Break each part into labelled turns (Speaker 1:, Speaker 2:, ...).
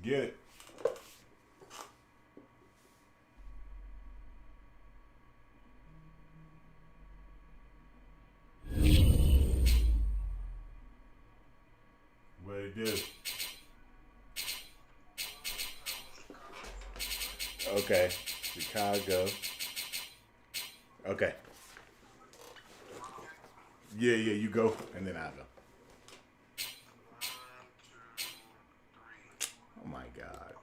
Speaker 1: Get it. What it do? Okay. Chicago. Okay. Yeah, you go, and then I'll go. Oh my God.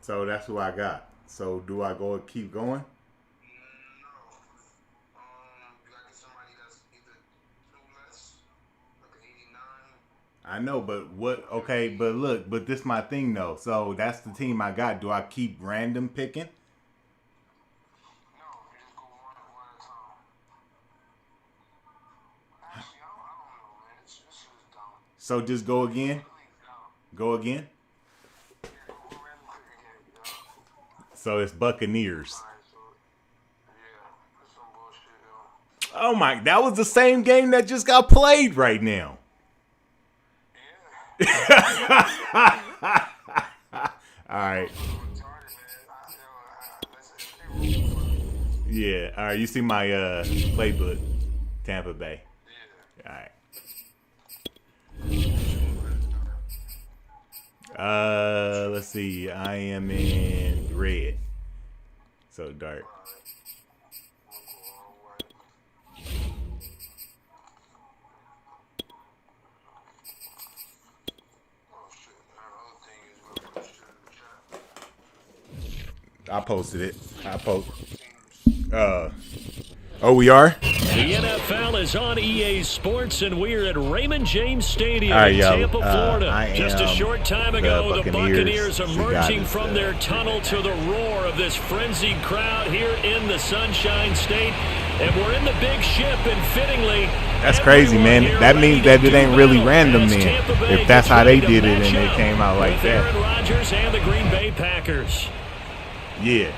Speaker 1: So that's who I got. So do I go keep going? I know, but what? Okay, but look, but this my thing though. So that's the team I got. Do I keep random picking? So just go again. Go again. So it's Buccaneers. Oh my! That was the same game that just got played right now. All right. Yeah. All right. You see my playbook, Tampa Bay. All right. Let's see. I am in red. So dark. I posted it. Oh, we are?
Speaker 2: The NFL is on EA Sports, and we're at Raymond James Stadium
Speaker 1: right,
Speaker 2: in
Speaker 1: yo,
Speaker 2: Tampa, Florida. Just a short time ago, the Buccaneers emerging from their tunnel to the roar of this frenzied crowd here in the Sunshine State. And we're in the big ship, and fittingly,
Speaker 1: that's crazy, man. That means that it ain't really random then. If that's how they did it and they came out like that.
Speaker 2: Aaron Rodgers and the Green Bay Packers.
Speaker 1: Yeah.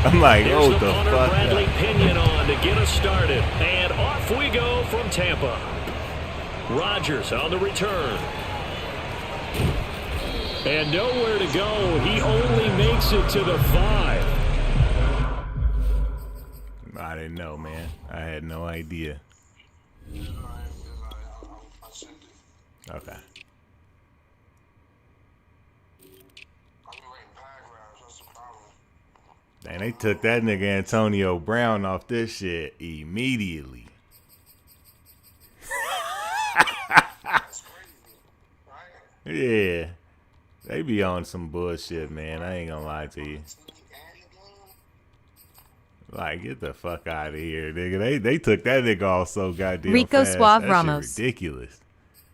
Speaker 1: I'm like,
Speaker 2: There's
Speaker 1: oh, the fuck.
Speaker 2: Bradley Pinion on to get us started. And off we go from Tampa. Rodgers on the return. And nowhere to go. He only makes it to the 5.
Speaker 1: I didn't know, man. I had no idea. Okay. Dang, they took that nigga Antonio Brown off this shit immediately. Yeah. They be on some bullshit, man. I ain't gonna lie to you. Like, get the fuck out of here, nigga. They took that nigga off so goddamn
Speaker 3: Rico
Speaker 1: fast.
Speaker 3: Suave
Speaker 1: That
Speaker 3: Ramos
Speaker 1: shit ridiculous.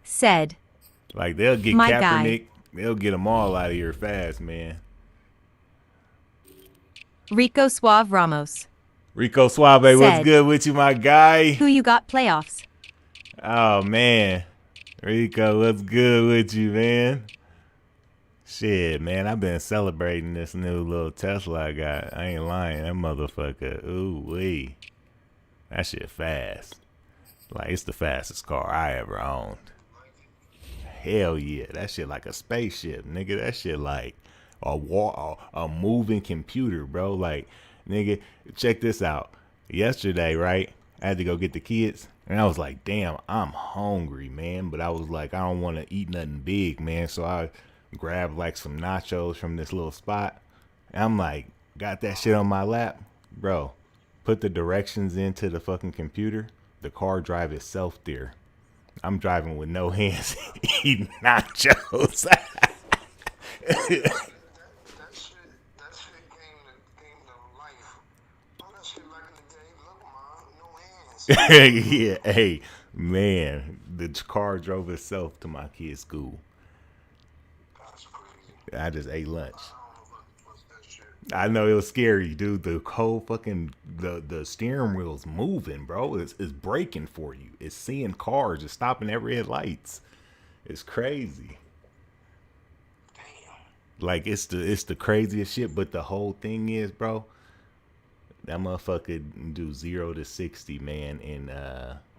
Speaker 3: Said,
Speaker 1: like, they'll get
Speaker 3: my
Speaker 1: Kaepernick.
Speaker 3: guy.
Speaker 1: They'll get them all out of here fast, man.
Speaker 3: Rico Suave Ramos.
Speaker 1: Rico Suave,
Speaker 3: Said,
Speaker 1: what's good with you, my guy?
Speaker 3: Who you got playoffs?
Speaker 1: Oh, man. Rico, what's good with you, man? Shit, man, I've been celebrating this new little Tesla I got. I ain't lying. That motherfucker, ooh-wee. That shit fast. Like, it's the fastest car I ever owned. Hell yeah. That shit like a spaceship, nigga. That shit like a moving computer, bro. Like, nigga, check this out. Yesterday, right, I had to go get the kids. And I was like, damn, I'm hungry, man. But I was like, I don't want to eat nothing big, man. So I grabbed like some nachos from this little spot. And I'm like, got that shit on my lap. Bro, put the directions into the fucking computer. The car drive itself there. I'm driving with no hands eating nachos. Yeah, hey, man, the car drove itself to my kid's school. I just ate lunch. I know it was scary, dude. The whole fucking the steering wheel's moving, bro. It's braking for you. It's seeing cars. It's stopping at red lights. It's crazy. Like it's the craziest shit. But the whole thing is, bro, that motherfucker do 0 to 60, man, in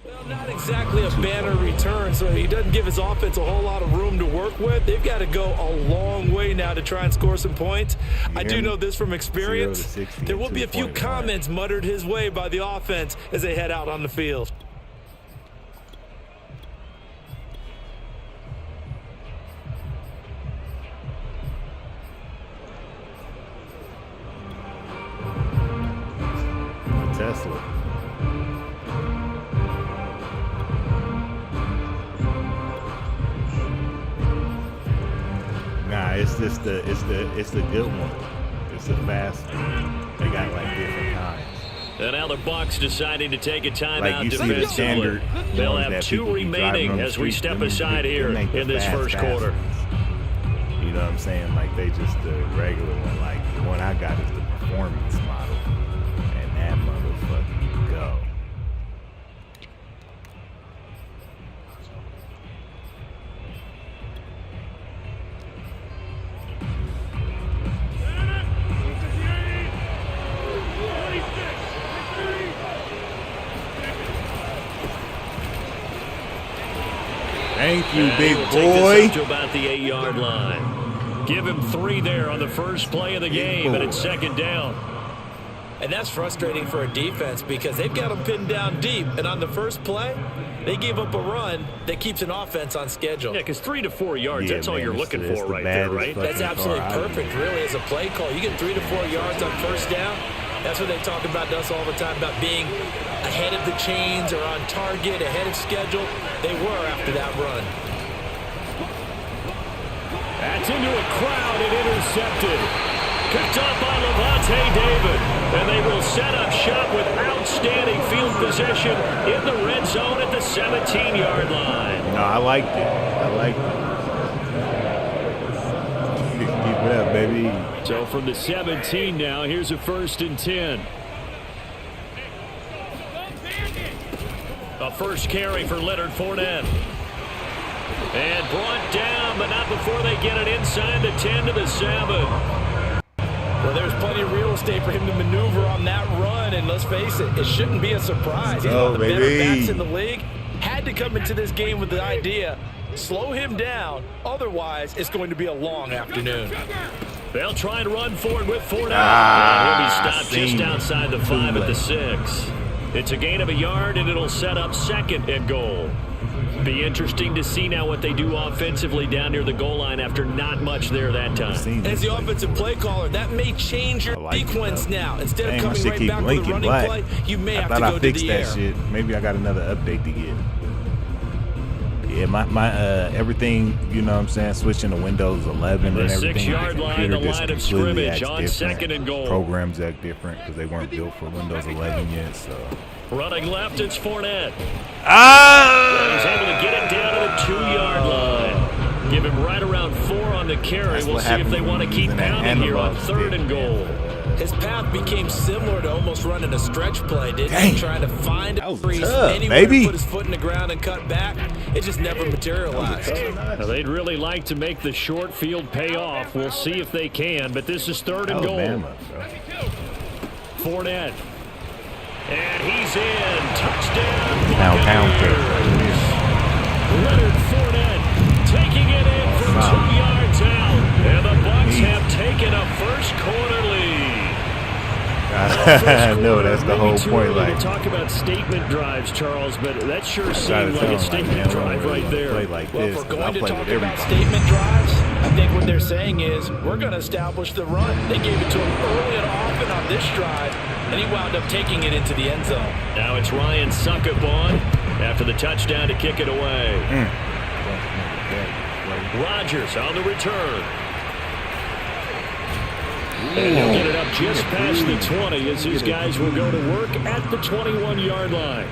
Speaker 4: Well, not exactly a banner return, so he doesn't give his offense a whole lot of room to work with. They've got to go a long way now to try and score some points. I do know this from experience. There will be a few comments muttered his way by the offense as they head out on the field.
Speaker 1: Tesla. Nah, it's the good one. It's the fast one. They got like different kinds.
Speaker 2: And now the Bucs deciding to take a timeout
Speaker 1: Like you see the standard.
Speaker 2: They'll have 2 remaining as we step aside here in this first quarter.
Speaker 1: You know what I'm saying? Like they just the regular one. Like the one I got is the performance model, and that motherfucker go. Thank you, big boy.
Speaker 2: To about the 8-yard line. Give him 3 there on the first play of the game, and it's second down.
Speaker 4: And that's frustrating for a defense because they've got them pinned down deep. And on the first play, they gave up a run that keeps an offense on schedule.
Speaker 2: Yeah, because 3 to 4 yards, that's all you're looking for right there, right?
Speaker 4: That's absolutely perfect, really, as a play call. You get 3 to 4 yards on first down. That's what they talk about to us all the time, about being ahead of the chains or on target, ahead of schedule. They were after that run.
Speaker 2: That's into a crowd and intercepted. Picked up by Levante David. And they will set up shop with outstanding field possession in the red zone at the 17-yard line.
Speaker 1: No, I liked it. Keep it up, baby.
Speaker 2: So from the 17 now, here's a 1st and 10. A first carry for Leonard Fournette. And brought down, but not before they get it inside the 10 to the 7.
Speaker 4: Well, there's plenty of real estate for him to maneuver on that run, and let's face it, it shouldn't be a surprise. He's one of the better backs in the league. Had to come into this game with the idea, slow him down, otherwise it's going to be a long afternoon.
Speaker 2: They'll try and run forward with Fournette. And he'll be stopped just outside the 5 at the 6. It's a gain of a yard, and it'll set up 2nd and goal. Be interesting to see now what they do offensively down near the goal line after not much there that time.
Speaker 4: As the offensive play caller, that may change your sequence now. Instead of coming right back with a running play, you may have to go to the air.
Speaker 1: Shit. Maybe I got another update to get. Yeah, my everything, you know what I'm saying, switching to Windows 11 and everything.
Speaker 2: The 6-yard line, the line of scrimmage on
Speaker 1: different.
Speaker 2: 2nd and goal.
Speaker 1: Programs act different because they weren't built for Windows 11 yet, so.
Speaker 2: Running left, it's Fournette.
Speaker 1: Ah!
Speaker 2: He's able to get it down to the 2-yard line. Give him right around 4 on the carry. We'll see if they want to keep pounding here on 3rd and goal.
Speaker 4: His path became similar to almost running a stretch play, didn't he? Trying to find a crease anywhere to put his foot in the ground and cut back. It just never materialized.
Speaker 2: Now, they'd really like to make the short field pay off. We'll see if they can, but this is 3rd and goal. Fournette. And he's in. Touchdown. Leonard Fournette taking it in from 2 yards out. And the Bucs have taken a first quarter lead.
Speaker 1: No, that's the whole point. Like,
Speaker 2: talk about statement drives, Charles, but that sure seemed like a statement drive right there.
Speaker 1: Well, if
Speaker 4: we're going to talk about statement drives, I think what they're saying is we're going to establish the run. They gave it to him early and often on this drive, and he wound up taking it into the end zone. Now it's Ryan Suckup on after the touchdown to kick it away. Rodgers on the return. And he'll get it up just past the 20 as his guys will go to work at the 21-yard line.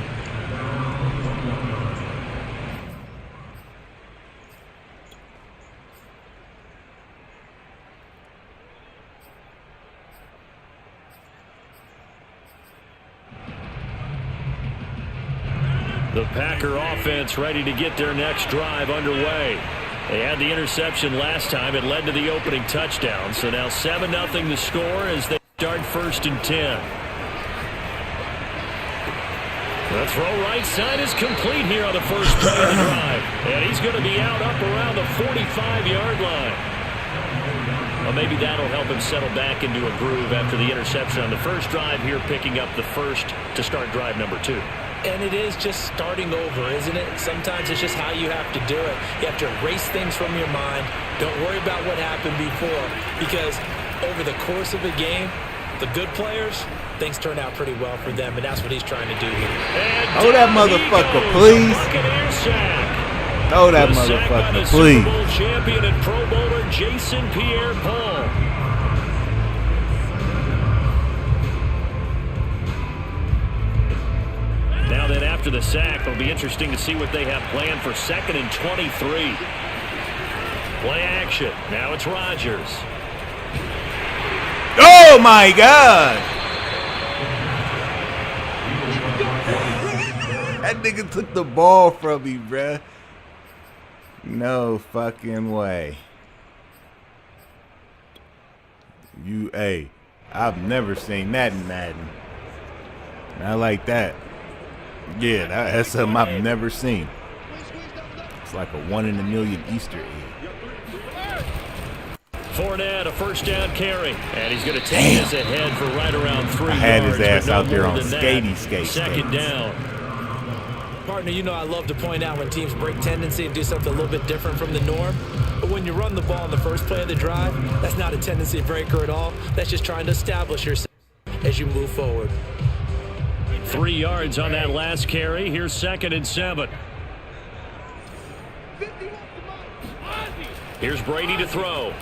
Speaker 4: The Packer offense ready to get their next drive underway.
Speaker 2: They had the interception last time. It led to the opening touchdown. So now 7-0 the score as they start 1st and 10. The throw right side is complete here on the first play of the drive. And he's going to be out up around the 45-yard line. Well, maybe that'll help him settle back into a groove after the interception on the first drive here, picking up the first to start drive number 2.
Speaker 4: And it is just starting over, isn't it? Sometimes it's just how you have to do it. You have to erase things from your mind. Don't worry about what happened before, because over the course of a game, the good players, things turn out pretty well for them, and that's what he's trying to do here.
Speaker 1: Oh, that motherfucker, please. Oh, that motherfucker, please.
Speaker 2: Super Bowl champion and Pro Bowler Jason Pierre-Paul. Now then, after the sack, it'll be interesting to see what they have planned for 2nd and 23. Play action. Now it's Rodgers.
Speaker 1: Oh, my God. That nigga took the ball from me, bruh. No fucking way. I've never seen that in Madden. Not like that. Yeah, that's something I've never seen. It's like a 1 in a million Easter egg.
Speaker 2: Fournette, a first down carry. And he's going to take this ahead for right around 3 yards.
Speaker 1: I had his ass out there on skates.
Speaker 2: 2nd down.
Speaker 4: Partner, you know I love to point out when teams break tendency and do something a little bit different from the norm. But when you run the ball in the first play of the drive, that's not a tendency breaker at all. That's just trying to establish yourself as you move forward.
Speaker 2: 3 yards on that last carry. Here's 2nd and 7. Here's Brady to throw.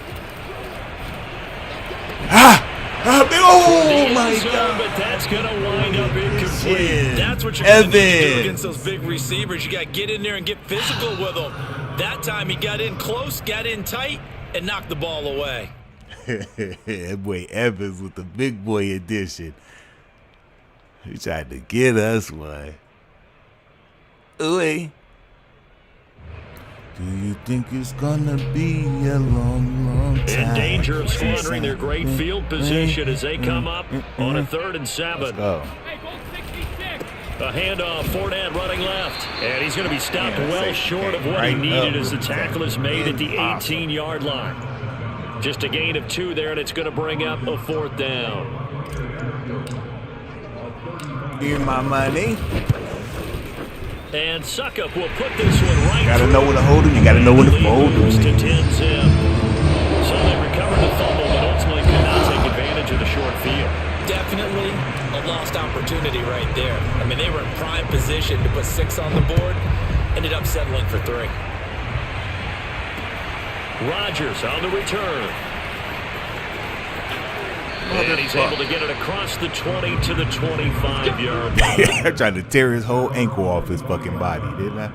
Speaker 1: Oh my God!
Speaker 2: But that's going to wind up incomplete.
Speaker 4: That's what you're going to do against those big receivers. You got to get in there and get physical with them. That time he got in close, got in tight, and knocked the ball away.
Speaker 1: That boy Evans with the big boy edition. He tried to get us one. Ooh. Do you think it's gonna be a long, long time?
Speaker 2: In danger of squandering their great field position as they come up on a 3rd and 7.
Speaker 1: Let's go.
Speaker 2: A handoff, Fournette running left. And he's going to be stopped well short of what he needed as the tackle is made at the 18-yard line. Just a gain of 2 there, and it's going to bring up a 4th down.
Speaker 1: Here's my money.
Speaker 2: And Suckup will put this one right.
Speaker 1: You gotta know when to hold him. You gotta know when to fold him.
Speaker 2: To 10-zip. So they recovered the fumble, but ultimately could not take advantage of the short field.
Speaker 4: Definitely a lost opportunity right there. I mean, they were in prime position to put 6 on the board. Ended up settling for 3.
Speaker 2: Rodgers on the return. And he's able to get it across the 20 to the 25-yard line.
Speaker 1: I tried to tear his whole ankle off his fucking body, didn't I?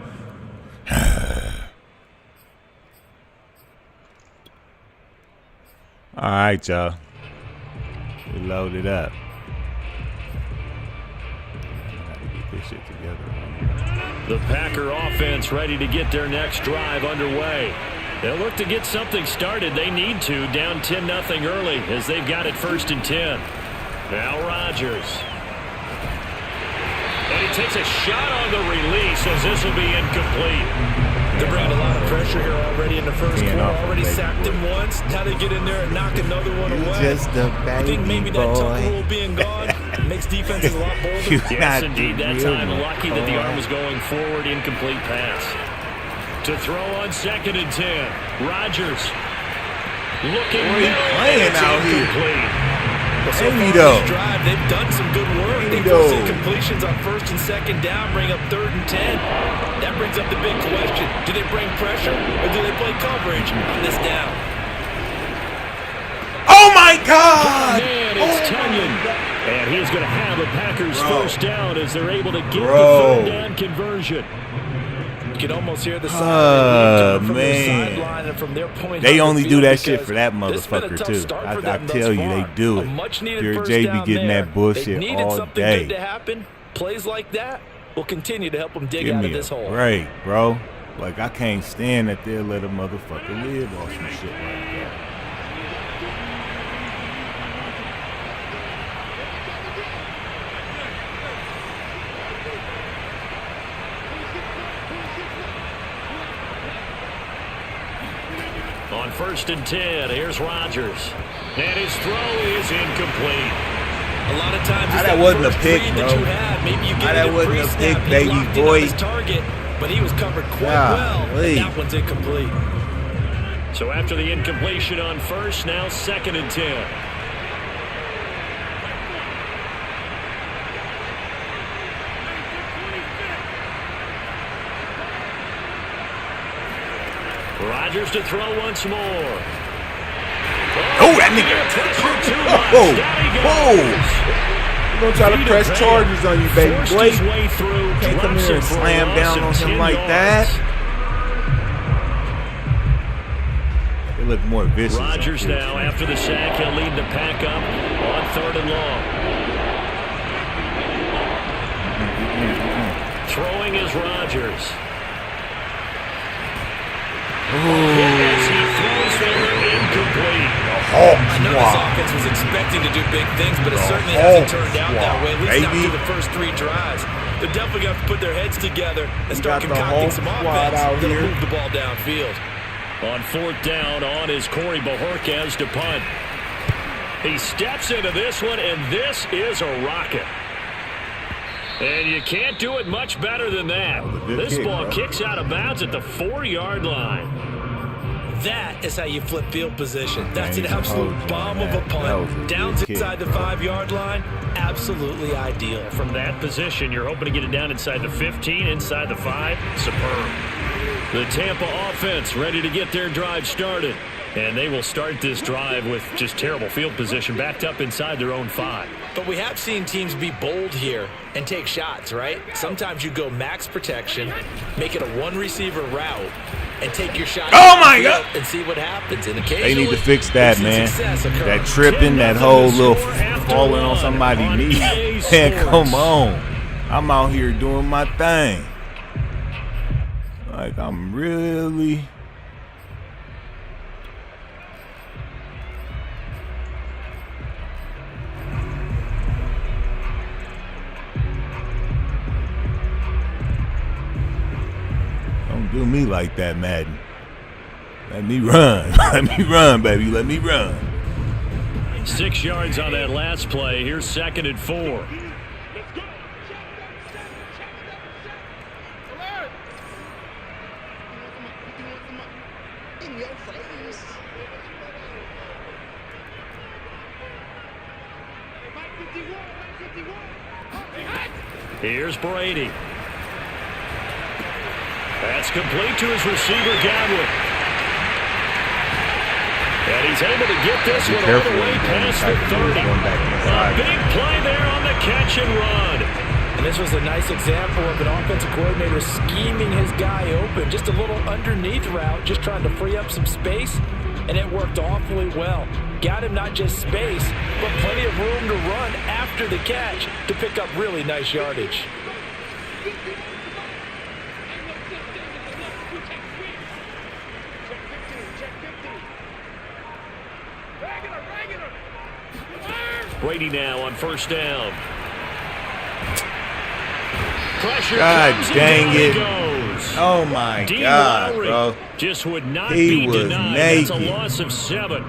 Speaker 1: All right, y'all. We loaded up. I gotta get this shit together.
Speaker 2: The Packer offense ready to get their next drive underway. They'll look to get something started. They need to, down 10-0 early as they've got it 1st and 10. Now Rodgers. And he takes a shot on the release as this will be incomplete.
Speaker 4: They're bringing a lot of pressure here already in the first quarter. Already sacked him once. Now they get in there and knock another one away.
Speaker 1: Just a
Speaker 4: I think maybe that tuck rule being gone makes defenses a lot bolder.
Speaker 2: Yes, indeed. That time lucky that the arm was going forward. Incomplete pass. To throw on 2nd and 10. Rodgers looking
Speaker 1: playing out here.
Speaker 4: So far this drive, they've done some good work. They force incompletions on 1st and 2nd down, bring up 3rd and 10. That brings up the big question. Do they bring pressure or do they play coverage on this down?
Speaker 1: Oh, my God!
Speaker 2: Man, it's Tunyon. And he's going to have a Packers first down as they're able to get the 3rd down conversion.
Speaker 4: You can almost hear the sound from their sideline and from their point.
Speaker 1: They only do that shit for that motherfucker too. I tell you, they do it. Pure J be getting that bullshit all day.
Speaker 4: Good to happen. Plays like that will continue to help them dig out of this hole.
Speaker 1: Right, bro. Like, I can't stand that they'll let a motherfucker live off some shit like that.
Speaker 2: On 1st and 10, here's Rodgers. And his throw is incomplete.
Speaker 4: A lot of times,
Speaker 1: that wasn't a pick, bro.
Speaker 4: Maybe you get
Speaker 1: that wasn't a pick, baby boy.
Speaker 4: Target, but he was covered quite well. And that one's incomplete.
Speaker 2: So after the incompletion on 1st, now 2nd and 10. Rodgers to throw once more.
Speaker 1: Oh, that nigga. Whoa. We're going to try to press charges on you, baby boy. Can't come here and slam down on him like that. They look more vicious.
Speaker 2: Rodgers now, after the sack, he'll lead the pack up on 3rd and long. Throwing is Rodgers. Yes, he throws them incomplete.
Speaker 4: I know this offense was expecting to do big things, but it certainly hasn't turned out that way, at least not through the first 3 drives. They're definitely going to put their heads together and start concocting some offense that'll move the ball downfield.
Speaker 2: On 4th down, on is Corey Bojorquez to punt. He steps into this one, and this is a rocket. And you can't do it much better than that. This ball kicks out of bounds at the 4-yard line.
Speaker 4: That is how you flip field position. That's an absolute bomb of a punt. Down inside the 5-yard line, absolutely ideal.
Speaker 2: From that position, you're hoping to get it down inside the 15, inside the 5. Superb. The Tampa offense ready to get their drive started. And they will start this drive with just terrible field position, backed up inside their own 5.
Speaker 4: But we have seen teams be bold here and take shots, right? Sometimes you go max protection, make it a 1-receiver route, and take your shot.
Speaker 1: Oh, my God!
Speaker 4: And see what happens. And occasionally,
Speaker 1: they need to fix that, man. That tripping, that whole little falling on somebody's knee. Man, come on. I'm out here doing my thing. Like, I'm really... Don't do me like that, Madden. Let me run. Let me run, baby. Let me run.
Speaker 2: 6 yards on that last play. Here's 2nd and 4. Here's Brady. That's complete to his receiver, Godwin. And he's able to get this one all the way past the 30. A big play there on the catch and run.
Speaker 4: And this was a nice example of an offensive coordinator scheming his guy open. Just a little underneath route, just trying to free up some space, and it worked awfully well. Got him not just space, but plenty of room to run after the catch to pick up really nice yardage.
Speaker 2: Brady now on 1st down. Pressure
Speaker 1: God dang it.
Speaker 2: Goes.
Speaker 1: Oh, my God, bro.
Speaker 2: Just would not be denied.
Speaker 1: Naked.
Speaker 2: That's a loss of 7.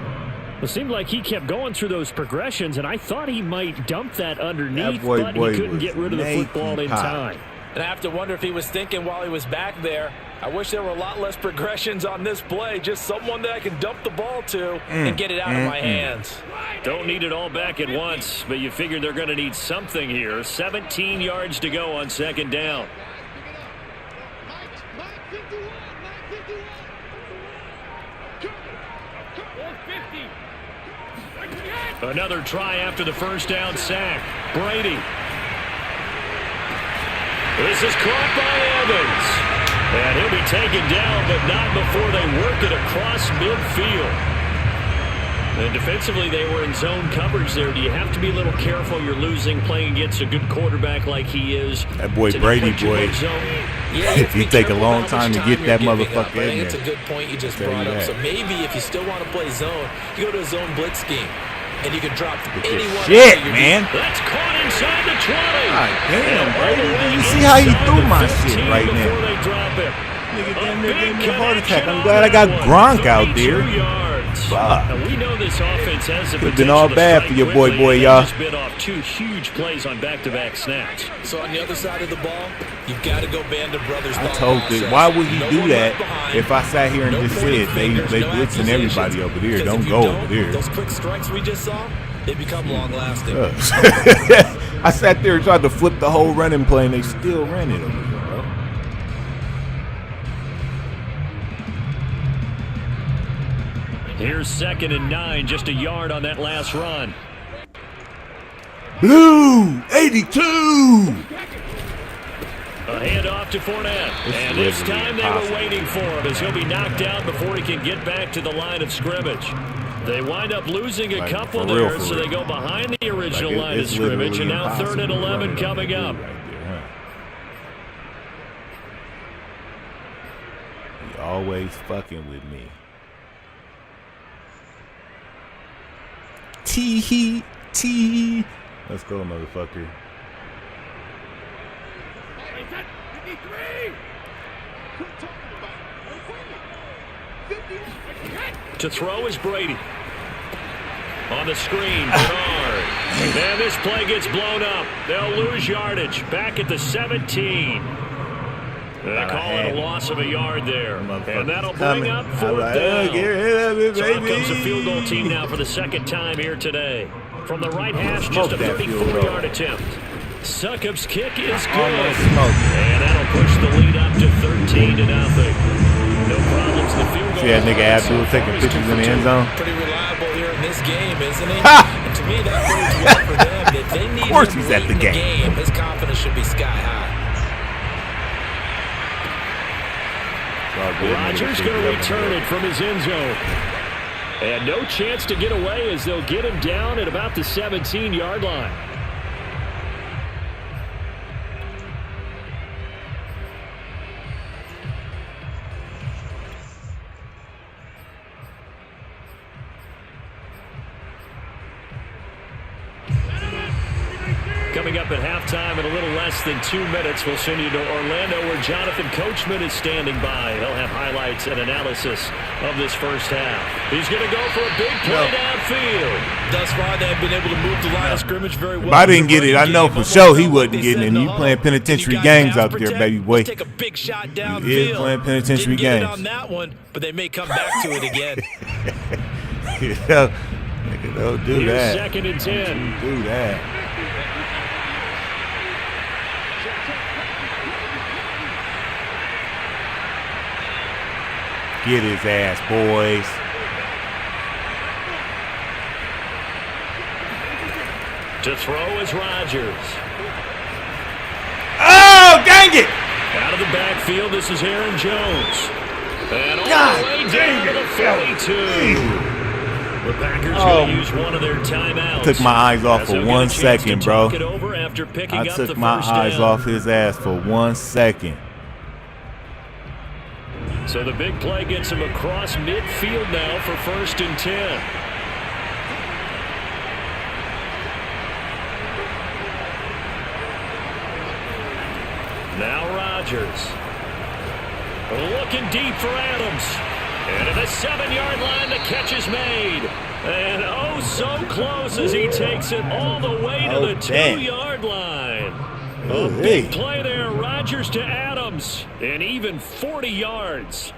Speaker 2: It seemed like he kept going through those progressions, and I thought he might dump that underneath, but he couldn't get rid of the football in time.
Speaker 4: And I have to wonder if he was thinking while he was back there, I wish there were a lot less progressions on this play, just someone that I can dump the ball to and get it out of my hands.
Speaker 2: Don't need it all back at once, but you figure they're going to need something here. 17 yards to go on 2nd down. Another try after the 1st down sack. Brady. This is caught by Evans. And he'll be taken down, but not before they work it across midfield. And defensively, they were in zone coverage there. Do you have to be a little careful? You're losing playing against a good quarterback like he is.
Speaker 1: That boy Brady, boy. You take a long time to get that motherfucker in there.
Speaker 4: It's a good point you just brought up. So maybe if you still want to play zone, you go to a zone blitz scheme. And you can drop anyone.
Speaker 1: Shit, man.
Speaker 2: That's caught inside the 20.
Speaker 1: God damn, Brady. You see how you threw my shit right now?
Speaker 2: They drop it.
Speaker 1: Nigga damn near gave me a heart attack. I'm glad I got Gronk out there. Fuck.
Speaker 2: Now we know this offense has the
Speaker 1: Could have been all bad for your boy, y'all.
Speaker 2: Just bit off 2 huge plays on back-to-back snaps.
Speaker 4: So on the other side of the ball, you've got to go Band of Brothers.
Speaker 1: I told you, why would he do that if I sat here and just said they blitzing everybody over there? Don't go over there.
Speaker 4: Those quick strikes we just saw, they become long-lasting.
Speaker 1: I sat there and tried to flip the whole running play, and they still ran it over here, bro.
Speaker 2: Here's 2nd and 9, just a yard on that last run.
Speaker 1: Blue 82.
Speaker 2: A handoff to Fournette. And this time they were waiting for him as he'll be knocked out before he can get back to the line of scrimmage. They wind up losing a couple there, so they go behind the original line of scrimmage, and now 3rd and 11 coming up.
Speaker 1: He always fucking with me. T. Let's go, motherfucker.
Speaker 2: To throw is Brady. On the screen, Bernard. And this play gets blown up. They'll lose yardage. Back at the 17. They call it a loss of a yard there. And that'll bring up 4th down. So out comes the field goal team now for the 2nd time here today. From the right hash, just a 34-yard attempt. Succop's kick is good. And that'll push the lead up to 13-0. No problems in the field goal.
Speaker 1: See that nigga Abdul taking pictures in the end zone?
Speaker 4: Pretty reliable here in this game, isn't he? And to me, that bodes well for them. If they need him late in the game, his confidence should be sky high.
Speaker 2: Rodgers going to return it from his end zone. And no chance to get away as they'll get him down at about the 17-yard line. Coming up at halftime in a little less than 2 minutes, we'll send you to Orlando where Jonathan Coachman is standing by. He'll have highlights and analysis of this first half. He's going to go for a big play downfield.
Speaker 4: Thus far, they've been able to move the line of scrimmage very well.
Speaker 1: If I didn't get it, I know for sure he wasn't getting it. And you playing penitentiary games out there, baby boy.
Speaker 4: Take a big shot downfield.
Speaker 1: He is playing penitentiary games.
Speaker 4: On that one, but they may come back to it again.
Speaker 1: Don't do that.
Speaker 2: 2nd and 10.
Speaker 1: Don't do that. Get his ass, boys.
Speaker 2: To throw is Rodgers.
Speaker 1: Oh, dang it!
Speaker 2: Out of the backfield, this is Aaron Jones. And all the way down to the 42. The Packers going to use one of their timeouts.
Speaker 1: Took my eyes off for 1 second, bro.
Speaker 2: I
Speaker 1: took my eyes off his ass for 1 second.
Speaker 2: So the big play gets him across midfield now for 1st and 10. Now Rodgers. Looking deep for Adams. And at the 7-yard line, the catch is made. And oh, so close as he takes it all the way to the 2-yard line. A big play there. Rodgers to Adams. And even 40 yards.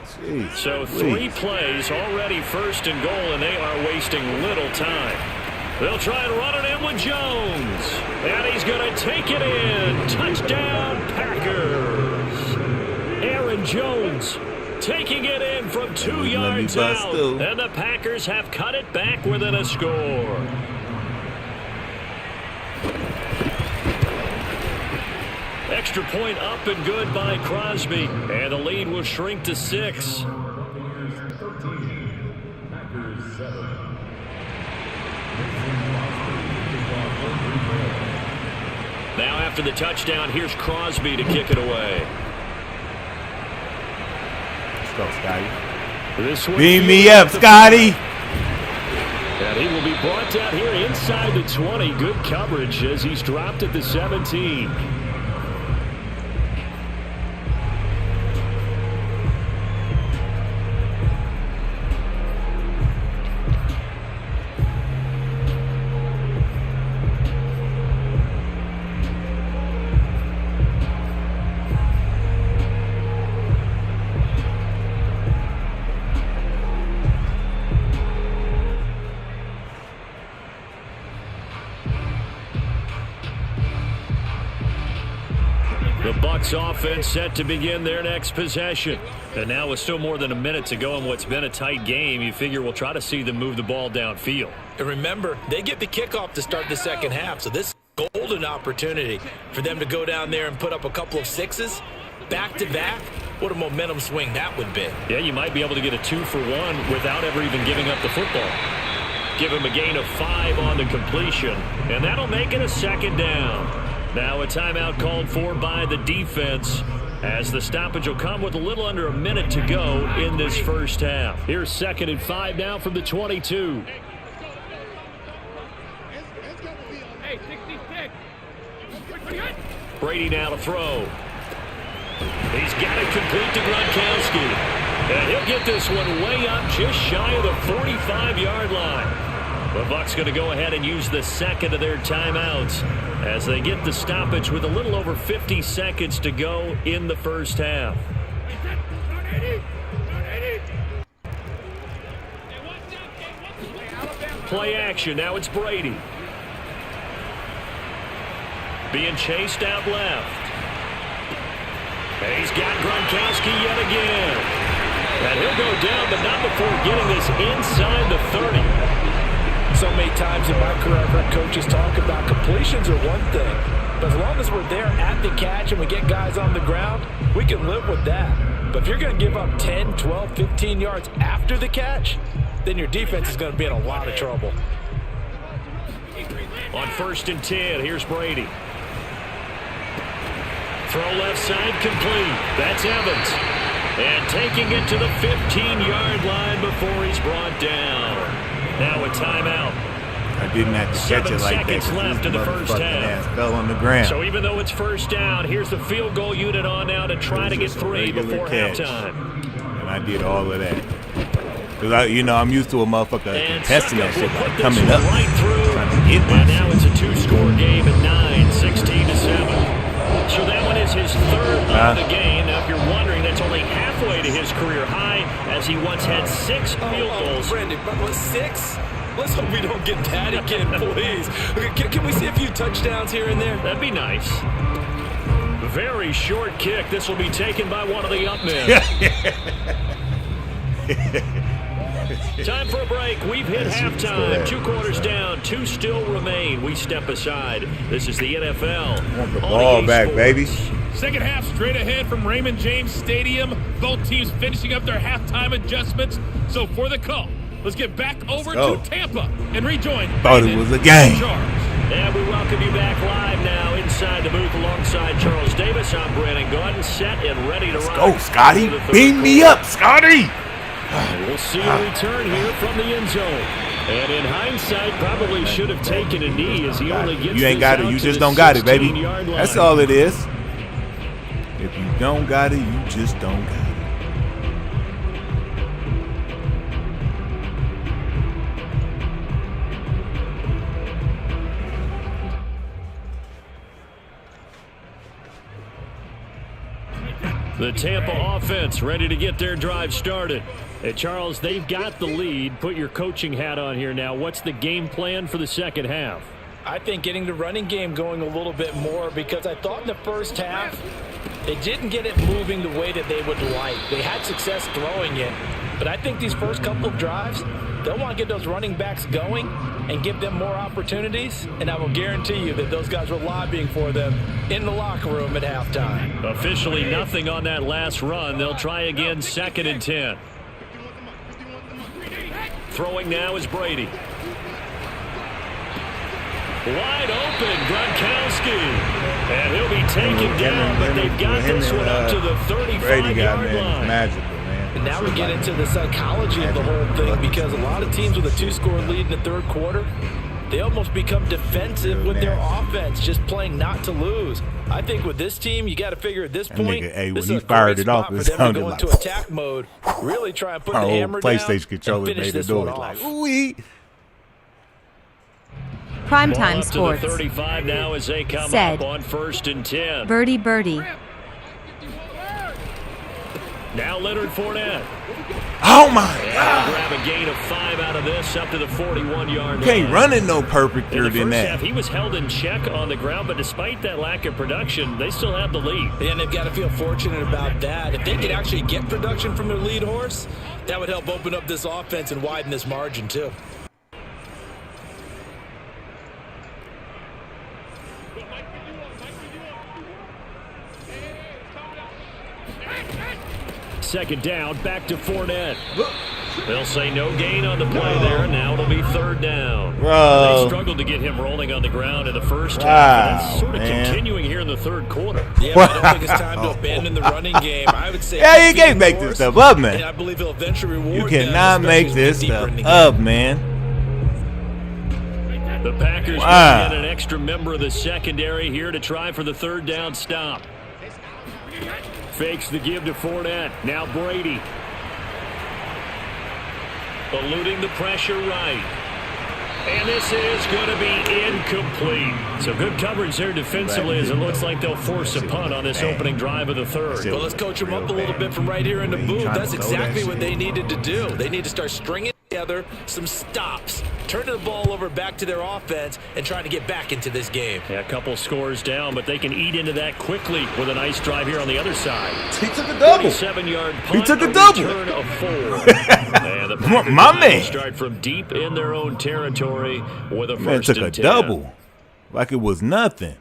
Speaker 1: Jeez,
Speaker 2: so 3 plays already 1st and goal, and they are wasting little time. They'll try and run it in with Jones. And he's going to take it in. Touchdown, Packers. Aaron Jones taking it in from 2 yards out. And the Packers have cut it back within a score. Extra point up and good by Crosby. And the lead will shrink to 6. Now after the touchdown, here's Crosby to kick it away.
Speaker 1: Let's go, Scotty. Beam me up, Scotty.
Speaker 2: And he will be brought down here inside the 20. Good coverage as he's dropped at the 17. The Bucs offense set to begin their next possession. And now with still more than a minute to go in what's been a tight game, you figure we'll try to see them move the ball downfield.
Speaker 4: And remember, they get the kickoff to start the second half, so this is a golden opportunity for them to go down there and put up a couple of sixes back-to-back. What a momentum swing that would be.
Speaker 2: Yeah, you might be able to get a 2-for-1 without ever even giving up the football. Give him a gain of 5 on the completion, and that'll make it a second down. Now a timeout called for by the defense as the stoppage will come with a little under a minute to go in this first half. Here's 2nd and 5 now from the 22. Brady now to throw. He's got it complete to Gronkowski. And he'll get this one way up just shy of the 45-yard line. The Bucs going to go ahead and use the second of their timeouts as they get the stoppage with a little over 50 seconds to go in the first half. Play action. Now it's Brady. Being chased out left. And he's got Gronkowski yet again. And he'll go down, but not before getting this inside the 30.
Speaker 4: So many times in my career, I've heard coaches talk about completions are one thing. But as long as we're there at the catch and we get guys on the ground, we can live with that. But if you're going to give up 10, 12, 15 yards after the catch, then your defense is going to be in a lot of trouble.
Speaker 2: On 1st and 10, here's Brady. Throw left side complete. That's Evans. And taking it to the 15-yard line before he's brought down. Now a timeout.
Speaker 1: I didn't have to catch it like that.
Speaker 2: 7 seconds left in the first half.
Speaker 1: Fell on the ground.
Speaker 2: So even though it's first down, here's the field goal unit on now to try to get 3 before halftime.
Speaker 1: And I did all of that. Because, I'm used to a motherfucker contesting that shit, like coming up.
Speaker 2: Right through. And now it's a 2-score game at 9, 16-7. So that one is his 3rd of the game. Now, if you're wondering, that's only halfway to his career high, as he once had 6 field goals.
Speaker 4: Brandon, but was 6? Let's hope we don't get that again, please. Can we see a few touchdowns here and there?
Speaker 2: That'd be nice. Very short kick. This will be taken by one of the up men. Time for a break. We've hit halftime. 2 quarters down. 2 still remain. We step aside. This is the NFL.
Speaker 1: Want the ball back, baby.
Speaker 5: Second half straight ahead from Raymond James Stadium. Both teams finishing up their halftime adjustments. So for the call, let's get back over to Tampa and rejoin.
Speaker 1: Thought it was a game.
Speaker 2: And we welcome you back live now inside the booth alongside Charles Davis. I'm Brandon Gordon, set and ready to rock.
Speaker 1: Go, Scotty. Beam me up, Scotty.
Speaker 2: We'll see a return here from the end zone. And in hindsight, probably should have taken a knee as he only gets
Speaker 1: You ain't got it. You just don't got it, baby. That's all it is. If you don't got it, you just don't got it.
Speaker 2: The Tampa offense ready to get their drive started. Hey, Charles, they've got the lead. Put your coaching hat on here now. What's the game plan for the second half?
Speaker 4: I think getting the running game going a little bit more, because I thought in the first half they didn't get it moving the way that they would like. They had success throwing it, but I think these first couple of drives, they'll want to get those running backs going and give them more opportunities, and I will guarantee you that those guys were lobbying for them in the locker room at halftime.
Speaker 2: Officially nothing on that last run. They'll try again, 2nd and 10. Throwing now is Brady. Wide open, Gronkowski. And he'll be taken down, but they've got this one up to the 35-yard line.
Speaker 1: Magical, man.
Speaker 4: And now we get into the psychology of the whole thing, because a lot of teams with a 2-score lead in the third quarter, they almost become defensive with their offense, just playing not to lose. I think with this team, you got to figure at this point, this is a great spot for them to go into attack mode, really try and put the hammer down and finish this one off.
Speaker 3: Primetime Sports.
Speaker 2: To the 35 now as they come
Speaker 3: Said.
Speaker 2: up on 1st and 10.
Speaker 3: Birdie birdie.
Speaker 2: Now Leonard Fournette.
Speaker 1: Oh my
Speaker 2: God! Grab a gain of 5 out of this, up to the 41-yard line.
Speaker 1: Can't run it no perfecter than that.
Speaker 2: Half, he was held in check on the ground, but despite that lack of production, they still have the lead.
Speaker 4: And they've got to feel fortunate about that. If they could actually get production from their lead horse, that would help open up this offense and widen this margin too.
Speaker 2: Second down, back to Fournette. They'll say no gain on the play there. Now it'll be 3rd down.
Speaker 1: Bro.
Speaker 2: They struggled to get him rolling on the ground in the first half. And it's sort of continuing here in the third quarter.
Speaker 4: Yeah, I don't think it's time to abandon the running game. I would say.
Speaker 1: Yeah, you can't make this stuff up, man.
Speaker 4: And I believe he'll eventually reward
Speaker 1: You cannot make this stuff up, man.
Speaker 2: The Packers bring in an extra member of the secondary here to try for the 3rd down stop. Fakes the give to Fournette. Now Brady. Eluding the pressure right. And this is going to be incomplete. So good coverage there defensively, as it looks like they'll force a punt on this opening drive of the 3rd.
Speaker 4: Well, let's coach them up a little bit from right here in the booth. That's exactly what they needed to do. They need to start stringing together some stops, turning the ball over back to their offense, and trying to get back into this game.
Speaker 2: Yeah, a couple scores down, but they can eat into that quickly with a nice drive here on the other side.
Speaker 1: He took a double.
Speaker 2: 7-yard punt.
Speaker 1: He took a double.
Speaker 2: Return of 4. And the Packers
Speaker 1: my man
Speaker 2: start from deep in their own territory with a
Speaker 1: man
Speaker 2: first
Speaker 1: took
Speaker 2: and
Speaker 1: a
Speaker 2: 10.
Speaker 1: double like it was nothing.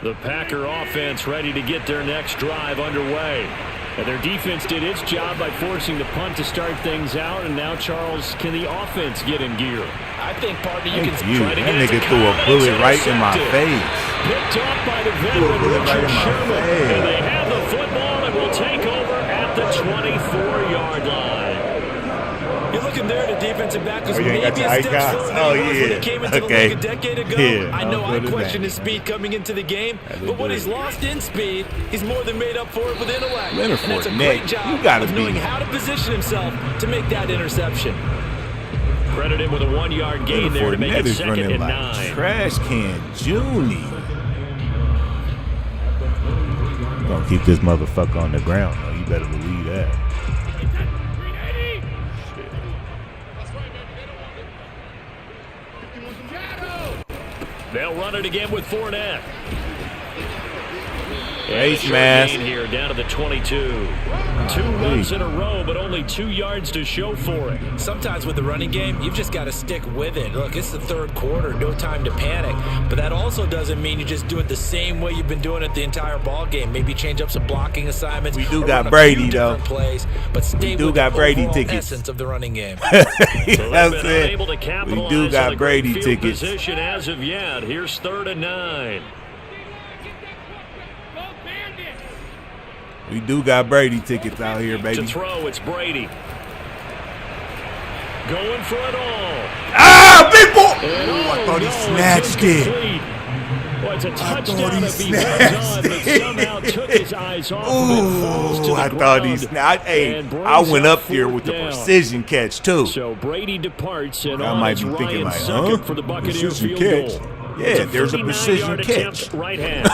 Speaker 2: The Packer offense ready to get their next drive underway. And their defense did its job by forcing the punt to start things out. And now, Charles, can the offense get in gear?
Speaker 4: I think, partner, you can
Speaker 1: try
Speaker 4: to
Speaker 1: that
Speaker 4: get
Speaker 1: nigga threw a bullet right in my face.
Speaker 2: Picked off by the veteran Richard Sherman. And they have the football and will take over at the 24-yard line.
Speaker 4: You're looking there, the defensive back was
Speaker 1: maybe
Speaker 4: a step slower than he was when he came into the league a decade ago.
Speaker 1: Yeah,
Speaker 4: I know I questioned his speed coming into the game, but when he's lost in speed, he's more than made up for it with intellect.
Speaker 1: Leonard
Speaker 4: And that's a
Speaker 1: Fournette,
Speaker 4: great job of knowing how to position himself to make that interception.
Speaker 2: Credit him with a 1-yard gain there to make it 2nd and 9.
Speaker 1: Trash can Junie. Gonna keep this motherfucker on the ground, though. You better believe that.
Speaker 2: They'll run it again with Fournette.
Speaker 1: Face mask
Speaker 2: here down to the 22. 2 runs in a row, but only 2 yards to show for it.
Speaker 4: Sometimes with the running game, you've just got to stick with it. Look, it's the 3rd quarter, no time to panic. But that also doesn't mean you just do it the same way you've been doing it the entire ball game. Maybe change up some blocking assignments.
Speaker 1: We do got Brady though.
Speaker 4: Plays, but stay with
Speaker 1: got
Speaker 4: the
Speaker 1: Brady
Speaker 4: overall
Speaker 1: tickets.
Speaker 4: essence of the running game.
Speaker 1: That's it. We do got Brady tickets.
Speaker 2: Position as of yet. Here's 3rd and 9.
Speaker 1: We do got Brady tickets out here, baby.
Speaker 2: To throw, it's Brady. Going for it all.
Speaker 1: Ah, big boy! I thought he snatched it.
Speaker 2: Well, it's a touchdown if he runs on, but somehow took his eyes off
Speaker 1: Ooh, I thought he snatched. Hey, I went up there with the precision catch, too.
Speaker 2: So Brady departs, and
Speaker 1: I might be thinking like, huh?
Speaker 2: For the Buccaneers
Speaker 1: precision
Speaker 2: field
Speaker 1: catch.
Speaker 2: goal.
Speaker 1: Yeah, there's a precision catch.
Speaker 2: Right hand.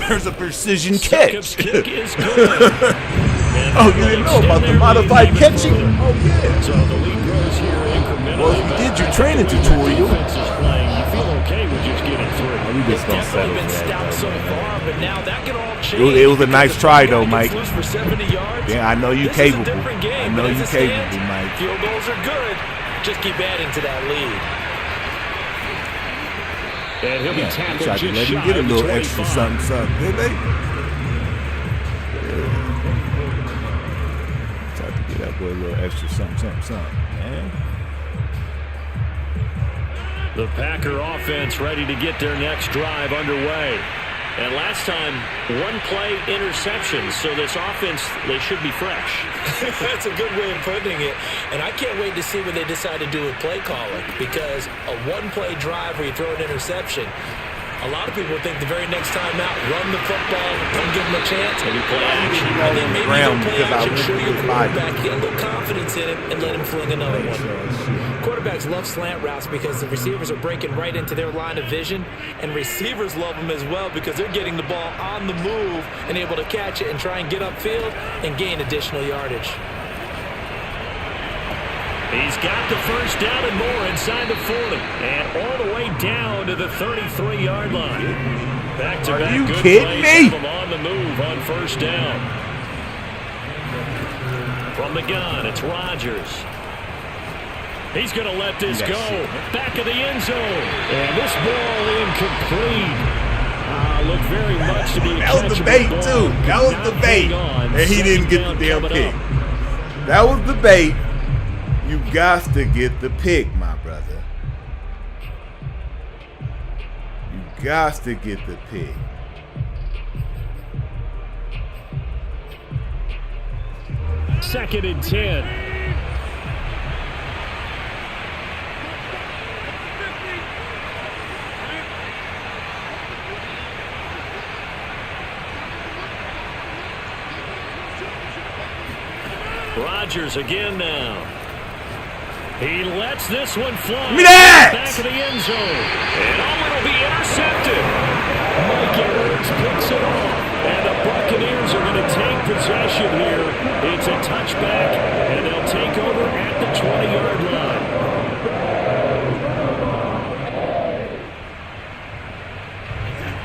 Speaker 1: There's a precision catch.
Speaker 2: Kick is good.
Speaker 1: Oh, you didn't know about the modified catching? Oh, yeah.
Speaker 2: So the lead grows here incrementally.
Speaker 1: Well, you did your training tutorial.
Speaker 2: Defense is playing. You feel okay with just getting 3.
Speaker 1: We just don't settle
Speaker 4: Been
Speaker 1: for
Speaker 4: stout so
Speaker 1: that.
Speaker 4: far, but now that can all change.
Speaker 1: It was a nice try, though, Mike.
Speaker 4: For 70 yards.
Speaker 1: Yeah, I know you're
Speaker 4: This is a
Speaker 1: capable.
Speaker 4: different game,
Speaker 1: I know
Speaker 4: but as
Speaker 1: you're
Speaker 4: it stands,
Speaker 1: capable, Mike.
Speaker 4: Field goals are good. Just keep adding to that lead.
Speaker 2: And he'll be tackled
Speaker 1: Tried to
Speaker 2: just
Speaker 1: let him
Speaker 2: shy
Speaker 1: get a
Speaker 2: of the
Speaker 1: little extra
Speaker 2: 25.
Speaker 1: something, didn't they? Tried to get up boy a little extra something, man.
Speaker 2: The Packer offense ready to get their next drive underway. And last time, one play interception. So this offense, they should be fresh.
Speaker 4: That's a good way of putting it. And I can't wait to see what they decide to do with play calling, because a one-play drive where you throw an interception, a lot of people think the very next time out, run the football, don't give them a chance.
Speaker 2: Maybe play action.
Speaker 4: And then maybe you play action, show your quarterback, get a little confidence in him, and let him fling another one. Quarterbacks love slant routes because the receivers are breaking right into their line of vision, and receivers love them as well because they're getting the ball on the move and able to catch it and try and get upfield and gain additional yardage.
Speaker 2: He's got the first down and more inside the 40. And all the way down to the 33-yard line. Back-to-back
Speaker 1: Are you
Speaker 2: good
Speaker 1: kidding
Speaker 2: plays
Speaker 1: me?
Speaker 2: on the move on first down. From the gun, it's Rodgers. He's going to let this go. Back of the end zone. And this ball incomplete. Looked very much to be a
Speaker 1: That was the bait, too. That was the bait. And he didn't get the damn pick. That was the bait. You got to get the pick, my brother. You got to get the pick.
Speaker 2: Second and 10. Rodgers again now. He lets this one fly.
Speaker 1: Give me that!
Speaker 2: Back of the end zone. And it'll be intercepted. Mike Edwards picks it off. And the Buccaneers are going to take possession here. It's a touchback, and they'll take over at the 20-yard line.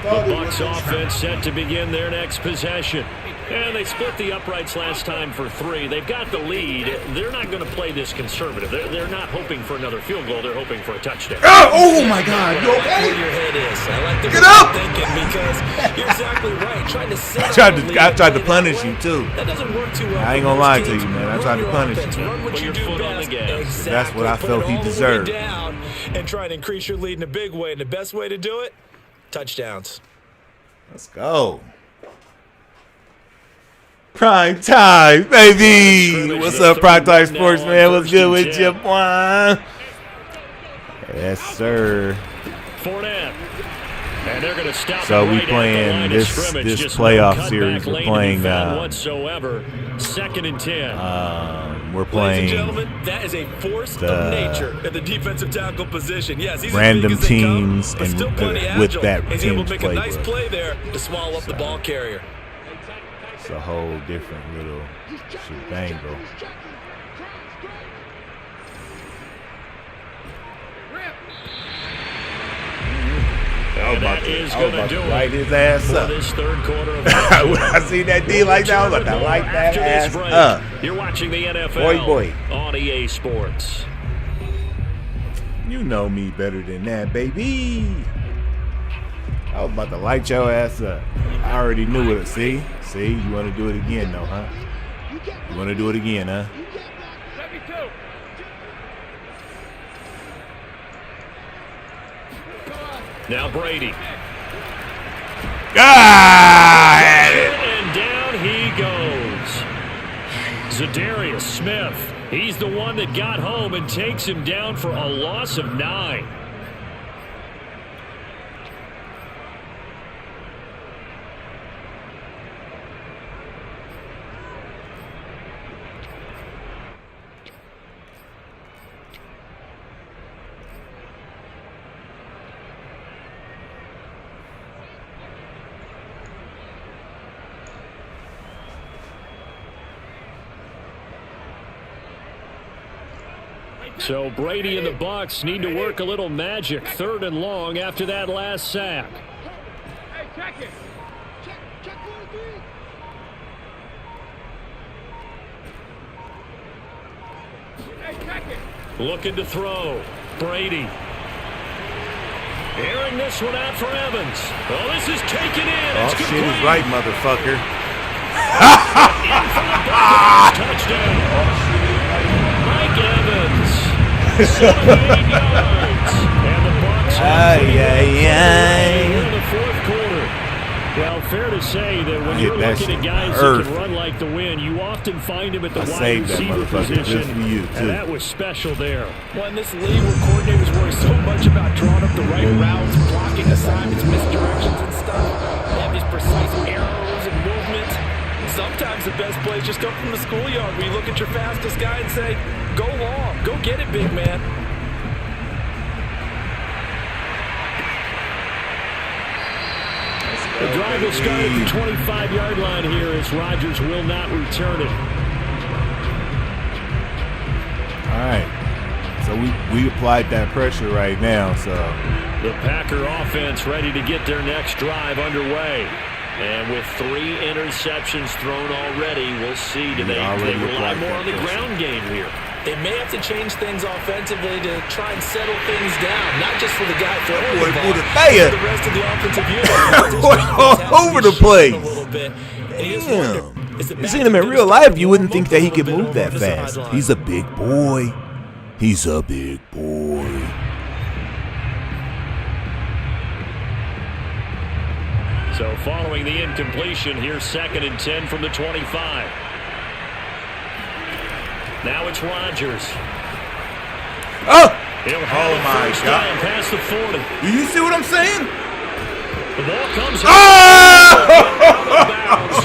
Speaker 2: The Bucs offense set to begin their next possession. And they split the uprights last time for 3. They've got the lead. They're not going to play this conservative. They're not hoping for another field goal. They're hoping for a touchdown.
Speaker 1: Oh my God. You okay?
Speaker 4: Where your head is. I like the
Speaker 1: Get up!
Speaker 4: thinking, because you're exactly right. Trying to sit
Speaker 1: I tried to punish you, too.
Speaker 4: That doesn't work too well.
Speaker 1: I ain't going to lie to you, man. I tried to punish you.
Speaker 4: Run what
Speaker 2: Put
Speaker 4: you
Speaker 2: your
Speaker 4: do
Speaker 2: foot on the
Speaker 4: best.
Speaker 2: gas.
Speaker 4: Exactly.
Speaker 1: That's what I
Speaker 4: Put
Speaker 1: felt
Speaker 4: it
Speaker 1: he
Speaker 4: all the way
Speaker 1: deserved.
Speaker 4: down and try and increase your lead in a big way. And the best way to do it, touchdowns.
Speaker 1: Let's go. Prime time, baby. What's up, Prime Time Sports, man? What's good with you, boy? Yes, sir.
Speaker 2: Fournette. And they're going to stop.
Speaker 1: So we
Speaker 2: right
Speaker 1: playing this playoff series. We're playing.
Speaker 2: Whatsoever. Second and 10.
Speaker 1: We're playing.
Speaker 4: Ladies and gentlemen, that is a force of nature at the defensive tackle position. Yes, he's
Speaker 1: random
Speaker 4: as big as
Speaker 1: teams
Speaker 4: come, but still
Speaker 1: and
Speaker 4: plenty
Speaker 1: with
Speaker 4: agile.
Speaker 1: that
Speaker 4: He's able
Speaker 1: team's
Speaker 4: to make a nice
Speaker 1: playbook.
Speaker 4: play there to swallow up the ball carrier.
Speaker 1: It's a whole different little shebangle. I was about to light his ass up.
Speaker 2: This third quarter of
Speaker 1: When I seen that D like that, I was about to light that ass up.
Speaker 2: You're watching the NFL
Speaker 1: Boy.
Speaker 2: on EA Sports.
Speaker 1: You know me better than that, baby. I was about to light your ass up. I already knew it. See, you want to do it again, though, huh? You want to do it again, huh?
Speaker 2: Now Brady.
Speaker 1: Had it.
Speaker 2: And down he goes. Zadarius Smith. He's the one that got home and takes him down for a loss of 9. So Brady and the Bucs need to work a little magic. 3rd and long after that last sack.
Speaker 5: Hey, check it. Check 1-3. Hey, check it.
Speaker 2: Looking to throw. Brady. Airing this one out for Evans. Oh, this is taken in.
Speaker 1: Oh,
Speaker 2: It's
Speaker 1: shit
Speaker 2: complete.
Speaker 1: is right, motherfucker.
Speaker 2: In for the Buccaneers touchdown. 78 yards. And the Bucs in the fourth quarter. Well, fair to say that when you're looking at guys who can run like the wind, you often find him at the wide receiver position, and that was special there.
Speaker 4: Well, in this league where coordinators worry so much about drawing up the right routes, blocking assignments, misdirections and stuff, they have these precise arrows and movements. Sometimes the best plays just come from the schoolyard where you look at your fastest guy and say, go long, go get it, big man.
Speaker 2: The drive will start at the 25-yard line here as Rodgers will not return it.
Speaker 1: All right. So we applied that pressure right now. So
Speaker 2: the Packer offense ready to get their next drive underway. And with 3 interceptions thrown already, we'll see. Do they rely more on the ground game here?
Speaker 4: They may have to change things offensively to try and settle things down, not just for the guy throwing the ball, but for the rest of the offensive unit.
Speaker 1: All over the place.
Speaker 4: A little bit.
Speaker 1: You seen him in real life, you wouldn't think that he could move that fast. He's a big boy. He's a big boy.
Speaker 2: So following the incompletion, here's 2nd and 10 from the 25. Now it's Rodgers.
Speaker 1: Oh!
Speaker 2: He'll have
Speaker 1: my
Speaker 2: first
Speaker 1: God.
Speaker 2: down past the 40.
Speaker 1: Do you see what I'm saying?
Speaker 2: The ball comes
Speaker 1: Oh!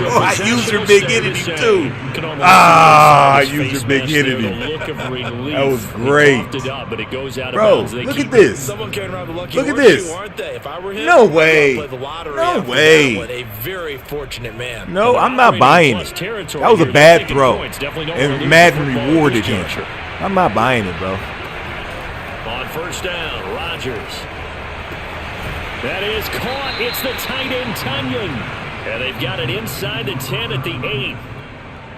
Speaker 1: I used your big entity too. I used your big entity. That was great. Bro, look at this. Look at this. No way. No way.
Speaker 4: A very fortunate man.
Speaker 1: No, I'm not buying it. That was a bad throw. And Madden rewarded him. I'm not buying it, bro.
Speaker 2: On first down, Rodgers. That is caught. It's the tight end, Tunyon. And they've got it inside the 10 at the 8.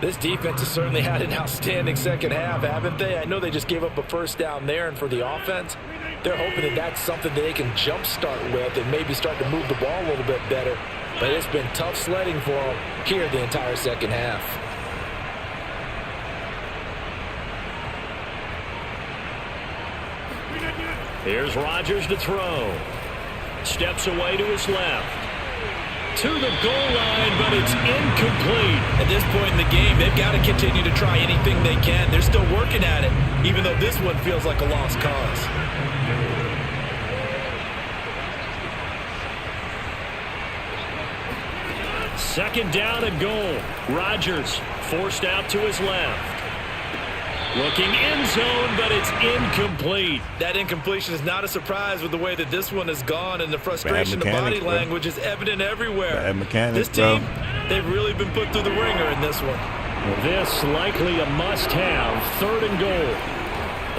Speaker 4: This defense has certainly had an outstanding second half, haven't they? I know they just gave up a first down there, and for the offense, they're hoping that that's something that they can jumpstart with and maybe start to move the ball a little bit better. But it's been tough sledding for them here the entire second half.
Speaker 2: Here's Rodgers to throw. Steps away to his left. To the goal line, but it's incomplete.
Speaker 4: At this point in the game, they've got to continue to try anything they can. They're still working at it, even though this one feels like a lost cause.
Speaker 2: Second down and goal. Rodgers forced out to his left. Looking end zone, but it's incomplete.
Speaker 4: That incompletion is not a surprise with the way that this one has gone, and the frustration of body language is evident everywhere.
Speaker 1: Bad mechanics,
Speaker 4: this team, they've really been put through the ringer in this one.
Speaker 2: This likely a must-have. 3rd and goal.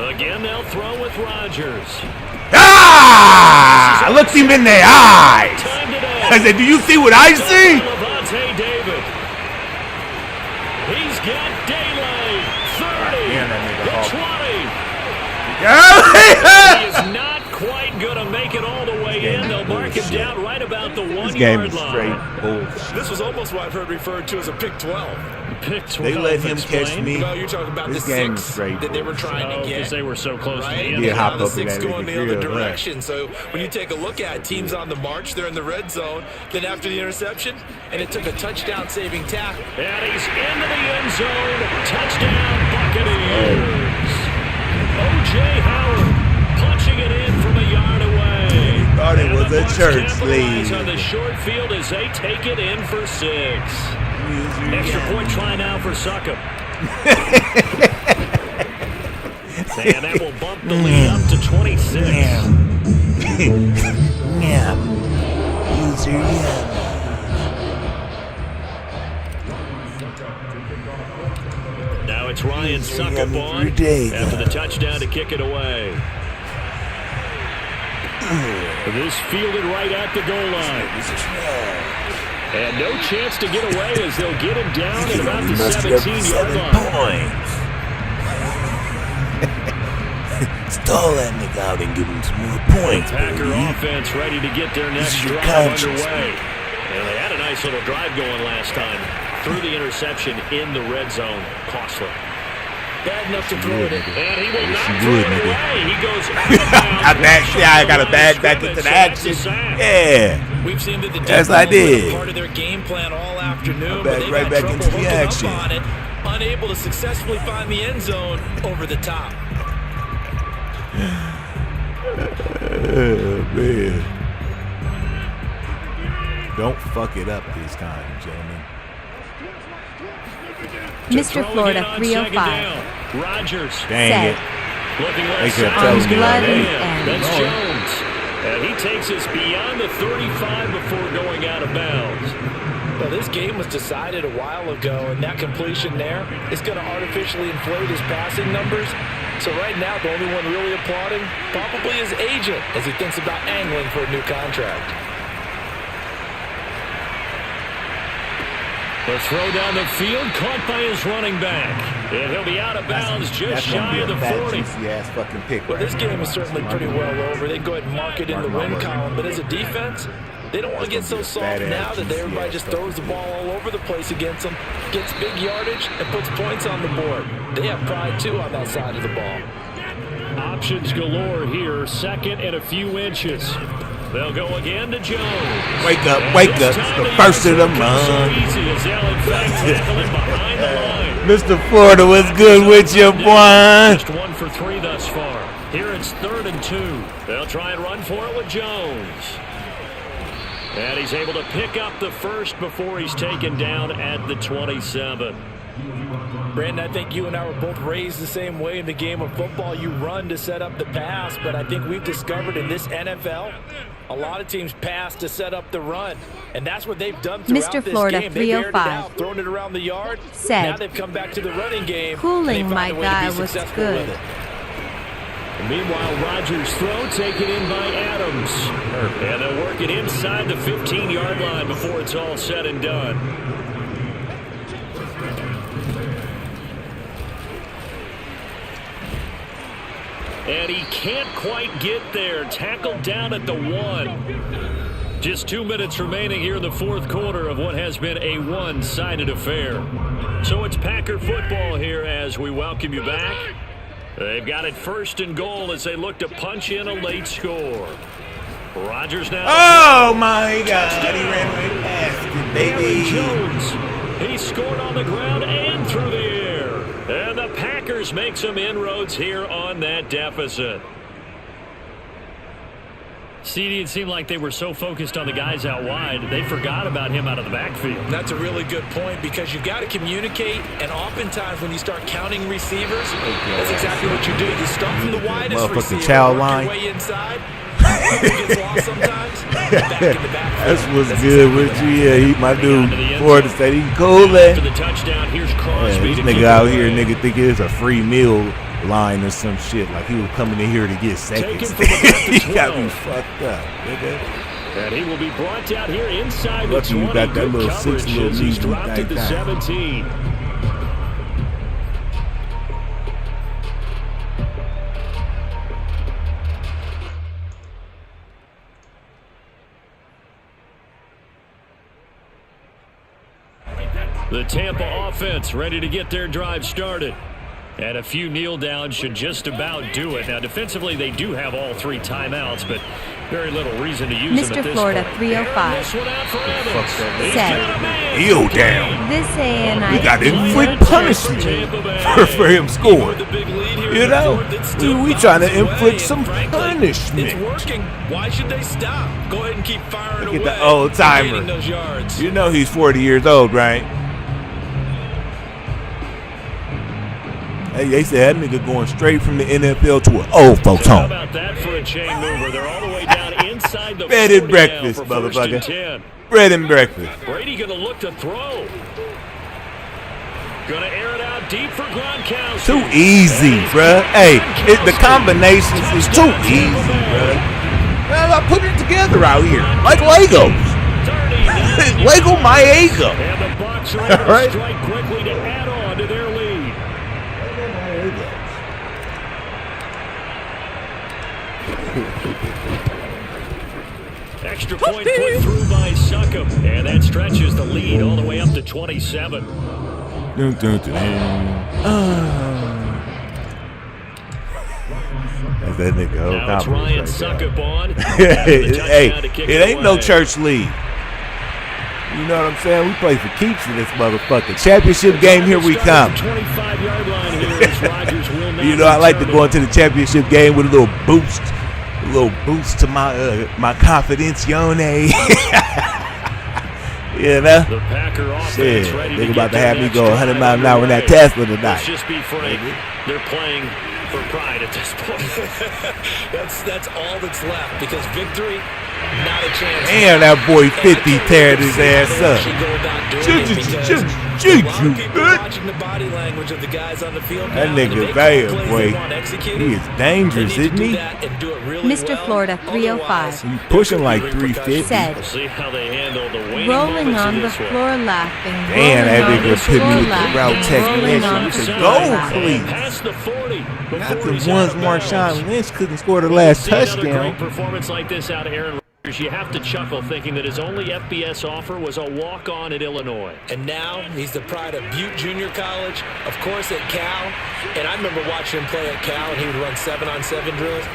Speaker 2: Again, they'll throw with Rodgers.
Speaker 1: Ah! I looked him in the eyes. I said, do you see what I see?
Speaker 2: David. He's got daylight. 30. The 20. He is not quite going to make it all the way in. They'll mark him down right about the 1-yard line.
Speaker 1: Straight bullshit.
Speaker 4: This was almost what I've heard referred to as a pick 12.
Speaker 2: Pick 12.
Speaker 1: They let him catch me.
Speaker 4: No, you're talking about
Speaker 1: this
Speaker 4: the
Speaker 1: game
Speaker 4: 6
Speaker 1: straight
Speaker 4: that they were trying to get.
Speaker 2: Because they were so close to the end.
Speaker 1: Yeah, hop
Speaker 4: the
Speaker 1: up
Speaker 4: 6
Speaker 1: in that
Speaker 4: going the other
Speaker 1: field,
Speaker 4: direction.
Speaker 1: right.
Speaker 4: So when you take a look at teams on the march, they're in the red zone. Then after the interception, and it took a touchdown-saving tackle.
Speaker 2: And he's into the end zone. Touchdown, Buccaneers. O.J. Howard punching it in from a yard away.
Speaker 1: Thought it was a church lead.
Speaker 2: On the short field as they take it in for 6. Extra point try now for Suckup. And that will bump the lead up to 26. Now it's Ryan Suckup on after the touchdown to kick it away. This fielded right at the goal line. And no chance to get away as they'll get him down at about the 17-yard line.
Speaker 1: Stall that nigga out and give him some more points.
Speaker 2: Packer offense ready to get their next drive underway. And they had a nice little drive going last time. Through the interception in the red zone. Costly.
Speaker 4: bad enough to throw it in.
Speaker 2: And he will not throw it away. He goes
Speaker 1: I got a bag back into the action. Yeah.
Speaker 4: We've seen that the
Speaker 1: yes, I did.
Speaker 4: Part of their game plan all afternoon,
Speaker 1: but
Speaker 4: they've
Speaker 1: right
Speaker 4: had
Speaker 1: back
Speaker 4: trouble
Speaker 1: into the
Speaker 4: hooking
Speaker 1: action.
Speaker 4: up on it, unable to successfully find the end zone over the top.
Speaker 1: Man. Don't fuck it up this time, gentlemen.
Speaker 3: Mr. Florida 305.
Speaker 2: Rogers.
Speaker 1: Dang it.
Speaker 2: Looking
Speaker 1: They
Speaker 2: left
Speaker 1: could have
Speaker 2: side.
Speaker 1: told me
Speaker 3: blood
Speaker 1: that.
Speaker 2: That's Jones. And he takes us beyond the 35 before going out of bounds.
Speaker 4: Well, this game was decided a while ago, and that completion there is going to artificially inflate his passing numbers. So right now, the only one really applauding probably his agent as he thinks about angling for a new contract.
Speaker 2: The throw down the field, caught by his running back. And he'll be out of bounds just shy of the 40.
Speaker 1: Fucking pick,
Speaker 4: well, this game is certainly pretty well over. They can go ahead and mark it in the win column. But as a defense, they don't want to get so soft now that everybody just throws the ball all over the place against them, gets big yardage, and puts points on the board. They have pride, too, on that side of the ball.
Speaker 2: Options galore here, second and a few inches. They'll go again to Jones.
Speaker 1: Wake up, wake up. It's the first of the month.
Speaker 2: So easy as they'll in fact tackle him behind the line.
Speaker 1: Mr. Florida, what's good with you, boy?
Speaker 2: Just 1 for 3 thus far. Here it's 3rd and 2. They'll try and run for it with Jones. And he's able to pick up the first before he's taken down at the 27.
Speaker 4: Brandon, I think you and I were both raised the same way in the game of football. You run to set up the pass, but I think we've discovered in this NFL, a lot of teams pass to set up the run, and that's what they've done throughout
Speaker 3: Mr.
Speaker 4: this
Speaker 3: Florida
Speaker 4: game. They've aired it
Speaker 3: 305
Speaker 4: out, thrown it around the yard.
Speaker 3: said,
Speaker 4: now they've come back to the running game.
Speaker 3: Cooling,
Speaker 4: They
Speaker 3: my
Speaker 4: find a way to
Speaker 3: guy,
Speaker 4: be
Speaker 3: was
Speaker 4: successful
Speaker 3: good.
Speaker 4: with it.
Speaker 2: Meanwhile, Rogers' throw taken in by Adams. And they'll work it inside the 15-yard line before it's all said and done. And he can't quite get there. Tackled down at the 1. Just 2 minutes remaining here in the fourth quarter of what has been a one-sided affair. So it's Packer football here as we welcome you back. They've got it 1st and goal as they look to punch in a late score. Rogers now.
Speaker 1: Oh, my God. He ran right past it, baby.
Speaker 2: Jones. He scored on the ground and through the air. And the Packers make some inroads here on that deficit. CD, it seemed like they were so focused on the guys out wide, they forgot about him out of the backfield.
Speaker 4: That's a really good point because you've got to communicate, and oftentimes when you start counting receivers, that's exactly what you do. You start from the widest receiver,
Speaker 1: child
Speaker 4: work
Speaker 1: line.
Speaker 4: your way inside. Gets lost sometimes. Back in the backfield.
Speaker 1: That's what's good with you. Yeah, he, my dude, Florida State, he cool, man.
Speaker 2: For the touchdown, here's Crosby.
Speaker 1: This nigga out here, nigga think it's a free meal line or some shit. Like he was coming in here to get seconds. He got me fucked up, nigga.
Speaker 2: And he will be brought down here inside the
Speaker 1: Lucky
Speaker 2: 20.
Speaker 1: you got that
Speaker 2: Good
Speaker 1: little
Speaker 2: coverage
Speaker 1: 6 little
Speaker 2: as he's
Speaker 1: meat
Speaker 2: dropped at the
Speaker 1: thing.
Speaker 2: 17. The Tampa offense ready to get their drive started. And a few kneel downs should just about do it. Now, defensively, they do have all 3 timeouts, but very little reason to use them at
Speaker 3: Mr.
Speaker 2: this
Speaker 3: Florida
Speaker 2: point.
Speaker 3: 305
Speaker 2: This one out for Evans.
Speaker 3: said,
Speaker 1: Heel down.
Speaker 3: this ANI
Speaker 1: We got to inflict punishment for him scoring. You know, we trying to inflict some punishment.
Speaker 4: It's working. Why should they stop? Go ahead and keep firing away.
Speaker 1: Look at the old timer.
Speaker 4: Gaining those yards.
Speaker 1: You know he's 40 years old, right? Hey, they said that nigga going straight from the NFL to an old folks
Speaker 2: How
Speaker 1: home.
Speaker 2: about that for a chain mover? They're all the way down inside the
Speaker 1: Bread
Speaker 2: 40
Speaker 1: and breakfast,
Speaker 2: now for 1st and
Speaker 1: motherfucker.
Speaker 2: 10.
Speaker 1: Bread and breakfast.
Speaker 2: Brady going to look to throw. Going to air it out deep for Gronkowski.
Speaker 1: Too easy, bruh. Hey, the combinations is too easy, bruh. Well, I put it together out here like Legos. Lego my ego.
Speaker 2: And the Bucs are able to strike quickly to add on to their lead. Extra point put through by Succop, and that stretches the lead all the way up to 27.
Speaker 1: Dun, dun, dun. that nigga whole
Speaker 2: Now it's Ryan Succop.
Speaker 1: Hey, it ain't no church league. You know what I'm saying? We play for keeps in this motherfucking championship game. Here we come.
Speaker 2: 25-yard line here as Rodgers will not
Speaker 1: You know, I like to go into the championship game with a little boost to my my confidencione. You know?
Speaker 2: The Packer offense
Speaker 1: shit,
Speaker 2: ready
Speaker 1: they
Speaker 2: to
Speaker 1: about
Speaker 2: get
Speaker 1: to have me go 100
Speaker 2: miles
Speaker 1: miles an hour in that Tesla tonight.
Speaker 2: Let's just be frank. They're playing for pride at this point.
Speaker 4: that's all that's left because victory, not a chance.
Speaker 1: Damn, that boy 50 tearing his ass up.
Speaker 4: Watching the body language of the guys on the field.
Speaker 1: That nigga bad, boy. He is dangerous, isn't he?
Speaker 3: Mr. Florida 305
Speaker 1: He's pushing like 350.
Speaker 3: said,
Speaker 2: We'll see how they handle the
Speaker 3: rolling on the floor laughing.
Speaker 1: Damn, that
Speaker 3: rolling on
Speaker 1: nigga
Speaker 3: the
Speaker 1: put me
Speaker 3: floor
Speaker 1: with the
Speaker 3: laughing,
Speaker 1: route
Speaker 3: rolling on
Speaker 1: technician.
Speaker 3: the
Speaker 1: He said,
Speaker 3: floor
Speaker 1: go,
Speaker 3: laughing.
Speaker 1: please.
Speaker 2: Past the 40.
Speaker 1: Not
Speaker 2: before he's
Speaker 1: the
Speaker 2: out
Speaker 1: ones
Speaker 2: of bounds.
Speaker 1: Marshawn Lynch couldn't score the last
Speaker 2: See another great
Speaker 1: touchdown.
Speaker 2: performance like this out of Aaron Rodgers. You have to chuckle thinking that his only FBS offer was a walk-on at Illinois.
Speaker 4: And now he's the pride of Butte Junior College, of course at Cal. And I remember watching him play at Cal, and he would run 7-on-7 drills.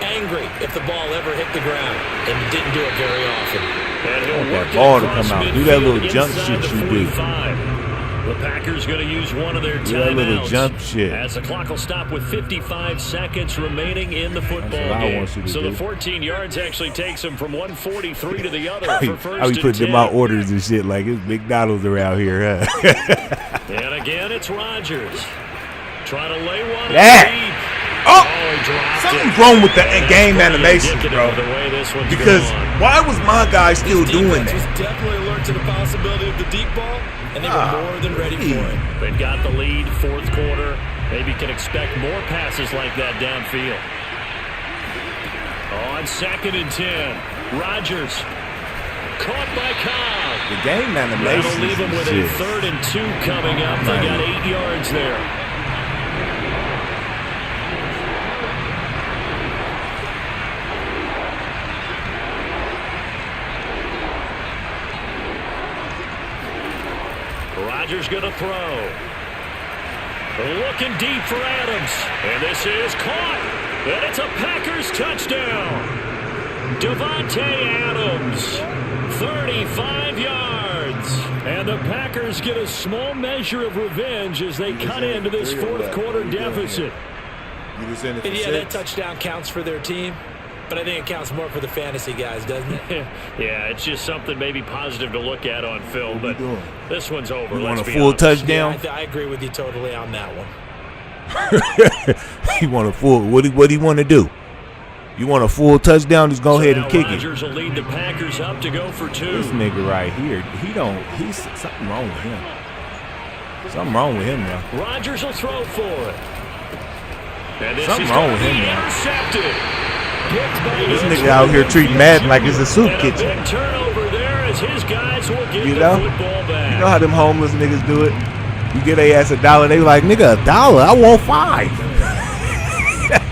Speaker 4: Angry if the ball ever hit the ground, and he didn't do it very often.
Speaker 2: And he'll
Speaker 1: want
Speaker 2: work
Speaker 1: that ball
Speaker 2: it
Speaker 1: to
Speaker 2: across
Speaker 1: come out. Do that little
Speaker 2: midfield
Speaker 1: jump
Speaker 2: inside
Speaker 1: shit
Speaker 2: the
Speaker 1: you do.
Speaker 2: 45. The Packers going to use one of their timeouts.
Speaker 1: Do that little jump shit.
Speaker 2: As the clock will stop with 55 seconds remaining in the football
Speaker 1: That's what I
Speaker 2: game.
Speaker 1: want you to
Speaker 2: So
Speaker 1: do.
Speaker 2: the 14 yards actually takes him from 143 to the other
Speaker 1: I
Speaker 2: for first
Speaker 1: be
Speaker 2: and
Speaker 1: putting
Speaker 2: 10.
Speaker 1: them out orders and shit like it's McDonald's around here, huh?
Speaker 2: And again, it's Rodgers. Trying to lay one.
Speaker 1: That. Oh,
Speaker 2: he dropped
Speaker 1: something's
Speaker 2: it.
Speaker 1: wrong with the
Speaker 2: And
Speaker 1: game
Speaker 2: that's pretty
Speaker 1: animation,
Speaker 2: indicative
Speaker 1: bro.
Speaker 2: of the way this one's
Speaker 1: Because
Speaker 2: gone.
Speaker 1: why was my guy still doing
Speaker 4: Defense
Speaker 1: that?
Speaker 4: was definitely alert to the possibility of the deep ball, and they were more than ready for it.
Speaker 2: They've got the lead, fourth quarter. Maybe can expect more passes like that downfield. On 2nd and 10, Rodgers caught by Cobb.
Speaker 1: The game animation
Speaker 2: That'll leave them with a
Speaker 1: is
Speaker 2: 3rd and 2 coming up. They got 8 yards there. Rodgers going to throw. Looking deep for Adams. And this is caught. And it's a Packers touchdown. Devontae Adams, 35 yards. And the Packers get a small measure of revenge as they cut into this fourth quarter deficit.
Speaker 1: You just in it for
Speaker 4: And yeah,
Speaker 1: 6?
Speaker 4: that touchdown counts for their team, but I think it counts more for the fantasy guys, doesn't it?
Speaker 2: Yeah, it's just something maybe positive to look at on film, but this one's over.
Speaker 1: You want
Speaker 2: let's
Speaker 1: a
Speaker 2: be
Speaker 1: full
Speaker 2: honest.
Speaker 1: touchdown?
Speaker 4: Yeah, I agree with you totally on that one.
Speaker 1: You want a full? What do you want to do? You want a full touchdown? Just go ahead and kick it.
Speaker 2: Rodgers will lead the Packers up to go for 2.
Speaker 1: This nigga right here, he's something wrong with him. Something wrong with him now.
Speaker 2: Rodgers will throw for it. And this
Speaker 1: Something
Speaker 2: is
Speaker 1: wrong
Speaker 2: gonna
Speaker 1: with
Speaker 2: be
Speaker 1: him now.
Speaker 2: intercepted. Picked by
Speaker 1: This
Speaker 2: his
Speaker 1: nigga out here treating Madden like it's a soup
Speaker 2: and
Speaker 1: kitchen.
Speaker 2: A big turnover there as his guys will get
Speaker 1: You
Speaker 2: the
Speaker 1: know?
Speaker 2: football back.
Speaker 1: You know how them homeless niggas do it? You get their ass $1, they be like, nigga, $1? I want 5.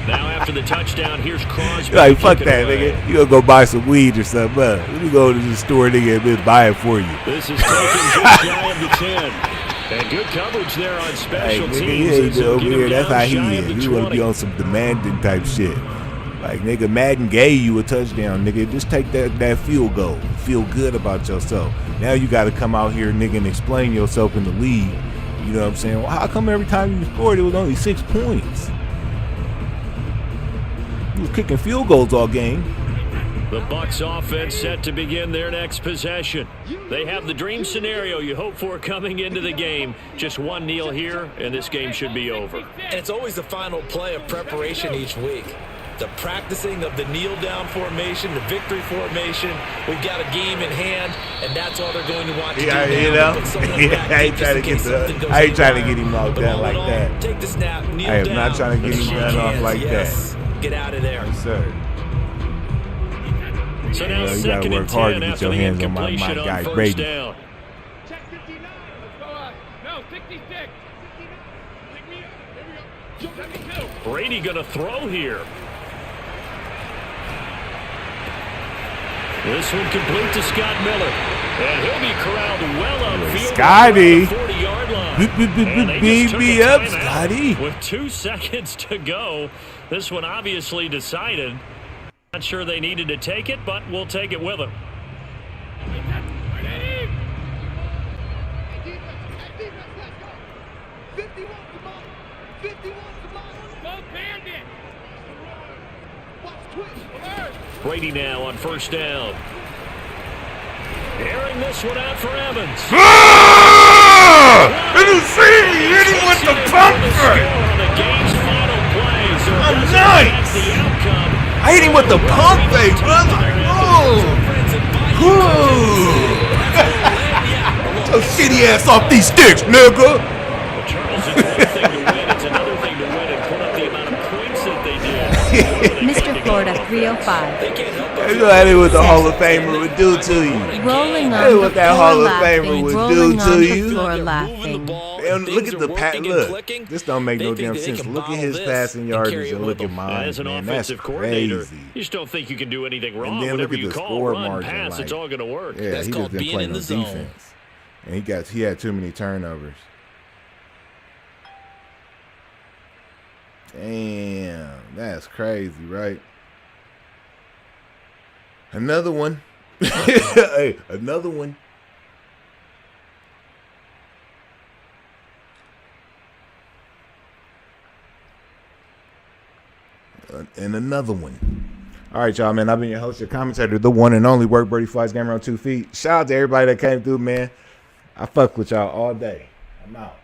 Speaker 2: Now after the touchdown, here's Crosby.
Speaker 1: You're like, fuck
Speaker 2: kicking
Speaker 1: that,
Speaker 2: away.
Speaker 1: nigga. You gonna go buy some weed or something. Let me go to the store, nigga, and buy it for you.
Speaker 2: This is taken just shy of the 10. And good coverage there on
Speaker 1: Hey,
Speaker 2: special
Speaker 1: nigga,
Speaker 2: teams.
Speaker 1: he ain't
Speaker 2: as they'll
Speaker 1: over
Speaker 2: get him
Speaker 1: here. That's
Speaker 2: down
Speaker 1: how he
Speaker 2: shy of
Speaker 1: is.
Speaker 2: the
Speaker 1: He want to
Speaker 2: 20.
Speaker 1: be on some demanding type shit. Like, nigga, Madden gave you a touchdown, nigga. Just take that field goal. Feel good about yourself. Now you got to come out here, nigga, and explain yourself in the league. You know what I'm saying? Well, how come every time you scored, it was only 6 points? You was kicking field goals all game.
Speaker 2: The Bucs offense set to begin their next possession. They have the dream scenario you hope for coming into the game. Just one kneel here, and this game should be over.
Speaker 4: And it's always the final play of preparation each week. The practicing of the kneel-down formation, the victory formation. We've got a game in hand, and that's all they're going to want to do now.
Speaker 1: You know?
Speaker 4: Put someone back
Speaker 1: I ain't
Speaker 4: deep
Speaker 1: trying to
Speaker 4: just in
Speaker 1: get
Speaker 4: case something goes
Speaker 1: I ain't trying to
Speaker 4: haywire.
Speaker 1: get him knocked
Speaker 4: But
Speaker 1: down
Speaker 4: all
Speaker 1: like
Speaker 4: in all,
Speaker 1: that.
Speaker 4: Take the snap, kneel
Speaker 1: I am
Speaker 4: down.
Speaker 1: not trying to get him
Speaker 4: shake
Speaker 1: done off
Speaker 4: hands,
Speaker 1: like
Speaker 4: yes. Get out of there.
Speaker 1: Yes, sir.
Speaker 2: So now
Speaker 1: You gotta
Speaker 2: second
Speaker 1: work
Speaker 2: and
Speaker 1: hard
Speaker 2: 10
Speaker 1: to get
Speaker 2: after
Speaker 1: your
Speaker 2: the
Speaker 1: hands on my
Speaker 2: incompletion
Speaker 1: guy,
Speaker 2: on first
Speaker 1: Brady.
Speaker 2: down.
Speaker 5: Check 59. Let's go up. No, 66. 72.
Speaker 2: Brady going to throw here. This one complete to Scott Miller. And he'll be corralled well upfield.
Speaker 1: Scotty.
Speaker 2: around the 40-yard line.
Speaker 1: Beat me up, Scotty.
Speaker 2: With 2 seconds to go, this one obviously decided. Not sure they needed to take it, but we'll take it with them. Brady now on first down. Airing this one out for Evans.
Speaker 1: Didn't see me. Hit him with the pumper. I'm nice. I hit him with the pump fake, brother. Your shitty ass off these sticks, nigga.
Speaker 2: Charles, it's one thing to win. It's another thing to win and put up the amount of points that they did.
Speaker 3: Mr. Florida 305.
Speaker 1: That's what the Hall of Famer would do to you.
Speaker 3: Rolling
Speaker 1: That's
Speaker 3: on
Speaker 1: what
Speaker 3: the
Speaker 1: that
Speaker 3: floor
Speaker 1: Hall of Famer
Speaker 3: laughing.
Speaker 1: would do
Speaker 3: Rolling on
Speaker 1: to
Speaker 3: the
Speaker 1: you.
Speaker 3: floor laughing.
Speaker 1: And look at the pat. Look, this don't make no damn sense. Look at his passing yardage and look at mine.
Speaker 2: As an
Speaker 1: Man, that's
Speaker 2: offensive coordinator,
Speaker 1: crazy.
Speaker 2: you just don't think you can do anything wrong.
Speaker 1: And then look
Speaker 2: Whatever
Speaker 1: at
Speaker 2: you
Speaker 1: the
Speaker 2: call,
Speaker 1: score
Speaker 2: run,
Speaker 1: margin.
Speaker 2: pass,
Speaker 1: Like,
Speaker 2: it's all going to work.
Speaker 1: yeah,
Speaker 4: That's
Speaker 1: he
Speaker 4: called
Speaker 1: just been
Speaker 4: being
Speaker 1: playing
Speaker 4: in
Speaker 1: on
Speaker 4: the zone.
Speaker 1: defense, and he had too many turnovers. Damn, that's crazy, right? Another one. Hey, another one. And another one. All right, y'all, man. I've been your host, your commentator, the one and only Work Birdie Flies Gamer on 2 feet. Shout out to everybody that came through, man. I fuck with y'all all day. I'm out.